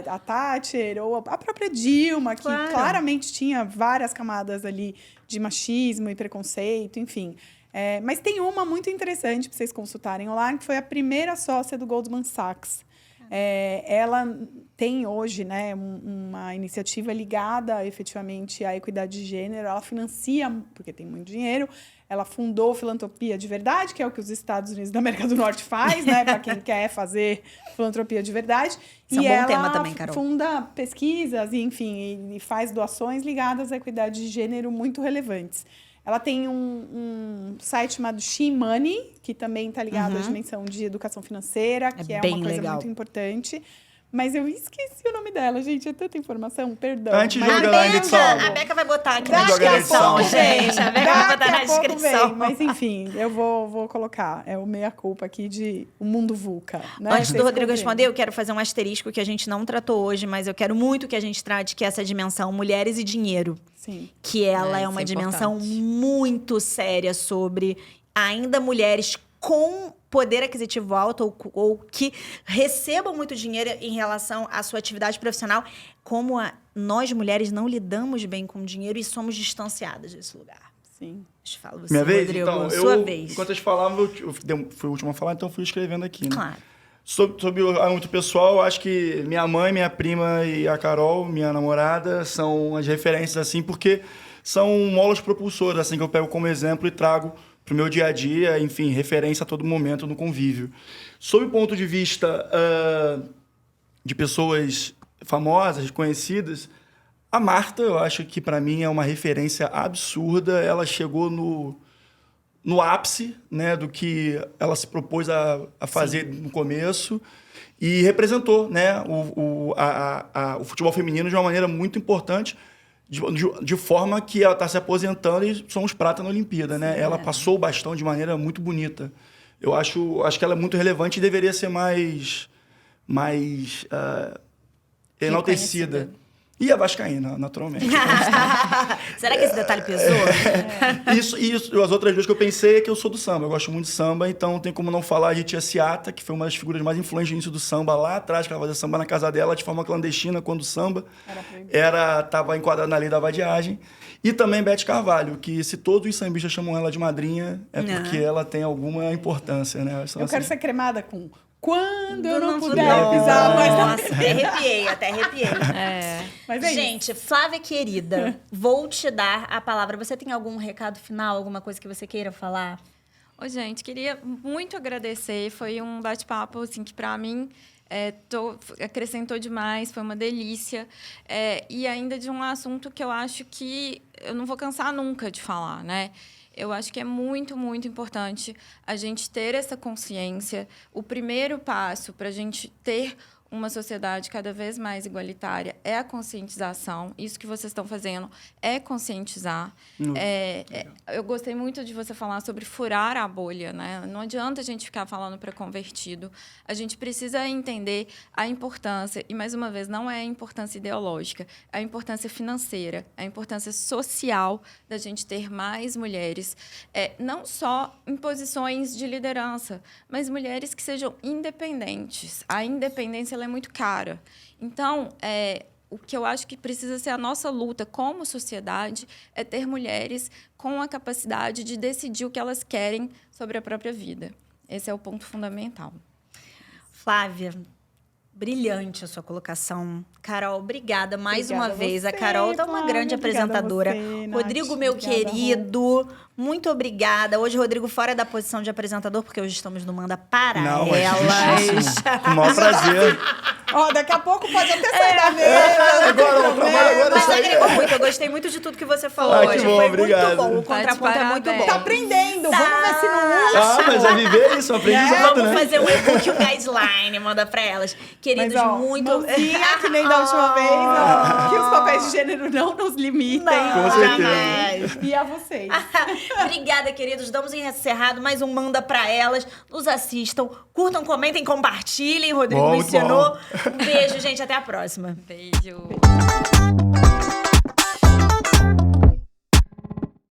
a Thatcher, ou a própria Dilma, que claramente tinha várias camadas ali de machismo e preconceito, enfim. Mas tem uma muito interessante para vocês consultarem online, que foi a primeira sócia do Goldman Sachs. Ela tem hoje, né, uma iniciativa ligada efetivamente à equidade de gênero. Ela financia, porque tem muito dinheiro, ela fundou Filantropia de Verdade, que é o que os Estados Unidos da América do Norte faz, né, para quem quer fazer filantropia de verdade. Isso é um bom tema também, Carol. Funda pesquisas e, enfim, e faz doações ligadas à equidade de gênero muito relevantes. Ela tem um site chamado She Money, que também está ligado à dimensão de educação financeira, que é uma coisa muito importante. Mas eu esqueci o nome dela, gente. É tanta informação, perdão. Antes de jogar na edição. A Beca vai botar aqui na descrição, gente. A Beca vai botar na descrição. Mas, enfim, eu vou colocar. É o meia-culpa aqui de O Mundo VUCA. Né? Antes do Rodrigo responder, eu quero fazer um asterisco que a gente não tratou hoje, mas eu quero muito que a gente trate, que é essa dimensão mulheres e dinheiro. Sim. Que ela é uma dimensão muito séria sobre ainda mulheres com poder aquisitivo alto ou que recebam muito dinheiro em relação à sua atividade profissional, como nós mulheres não lidamos bem com dinheiro e somos distanciadas desse lugar. Sim. Fala você, Minha vez? Rodrigo, Então, sua vez. Enquanto eles falavam, eu fui o último a falar, então fui escrevendo aqui, né? Claro. Sobre o âmbito pessoal, acho que minha mãe, minha prima e a Carol, minha namorada, são as referências, assim, porque são molas propulsoras, assim, que eu pego como exemplo e trago para o meu dia a dia, enfim, referência a todo momento no convívio. Sob o ponto de vista de pessoas famosas, conhecidas, a Marta, eu acho que para mim é uma referência absurda. Ela chegou no ápice, né, do que ela se propôs a fazer no começo e representou, né, o futebol feminino de uma maneira muito importante, de forma que ela está se aposentando e somos prata na Olimpíada, né? Ela passou o bastão de maneira muito bonita. Eu acho que ela é muito relevante e deveria ser mais enaltecida. E a vascaína, naturalmente. Será que esse detalhe pesou? Isso. As outras duas que eu pensei é que eu sou do samba. Eu gosto muito de samba, então não tem como não falar de Tia Ciata, que foi uma das figuras mais influentes no início do samba lá atrás, que ela fazia samba na casa dela de forma clandestina, quando o samba estava enquadrado na lei da vadiagem. E também Bete Carvalho, que se todos os sambistas chamam ela de madrinha, é porque ela tem alguma importância, né? Eu quero ser cremada com... Quando eu não puder pisar mais na... Nossa, até arrepiei. Mas é gente, isso. Flávia querida, vou te dar a palavra. Você tem algum recado final, alguma coisa que você queira falar? Ô, gente, queria muito agradecer. Foi um bate-papo, assim, que para mim acrescentou demais, foi uma delícia. E ainda de um assunto que eu acho que eu não vou cansar nunca de falar, né? Eu acho que é muito, muito importante a gente ter essa consciência. O primeiro passo para a gente ter uma sociedade cada vez mais igualitária é a conscientização. Isso que vocês estão fazendo é conscientizar. Eu gostei muito de você falar sobre furar a bolha, né? Não adianta a gente ficar falando para convertido. A gente precisa entender a importância, e, mais uma vez, não é a importância ideológica, é a importância financeira, a importância social da gente ter mais mulheres, não só em posições de liderança, mas mulheres que sejam independentes. A independência ela é muito cara. Então, o que eu acho que precisa ser a nossa luta como sociedade é ter mulheres com a capacidade de decidir o que elas querem sobre a própria vida. Esse é o ponto fundamental. Flávia, Brilhante a sua colocação. Carol, obrigada mais Obrigada uma vez. A você, Carol tá uma Flávia. grande Obrigada apresentadora. você, Nath. Rodrigo, meu Obrigada, querido, muito obrigada. Hoje, Rodrigo, fora da posição de apresentador, porque hoje estamos no Manda para Não, Elas. justíssimo. Com o maior prazer. Ó, daqui a pouco pode até sair da mesa. Agora, o trabalho agora Mas isso aí. agregou muito. Eu gostei muito de tudo que você falou Ah, que hoje. bom, Foi obrigado. muito bom. O Tá de contraponto é muito parabéns. bom. Tá aprendendo. Vamos ver se não usa. Ah, mas é viver isso, um aprendizado, Vamos né? fazer um e-book, um guideline, manda pra elas. Queridos, Mas, ó, muito... mãozinha, que nem da última vez, ó, que os papéis de gênero não nos limitem. Não, Com certeza. jamais. E a vocês. Obrigada, queridos. Damos encerrado mais um Manda Pra Elas. Nos assistam, curtam, comentem, compartilhem. Rodrigo Bom, me muito ensinou. bom. Um beijo, gente. Até a próxima. Beijo.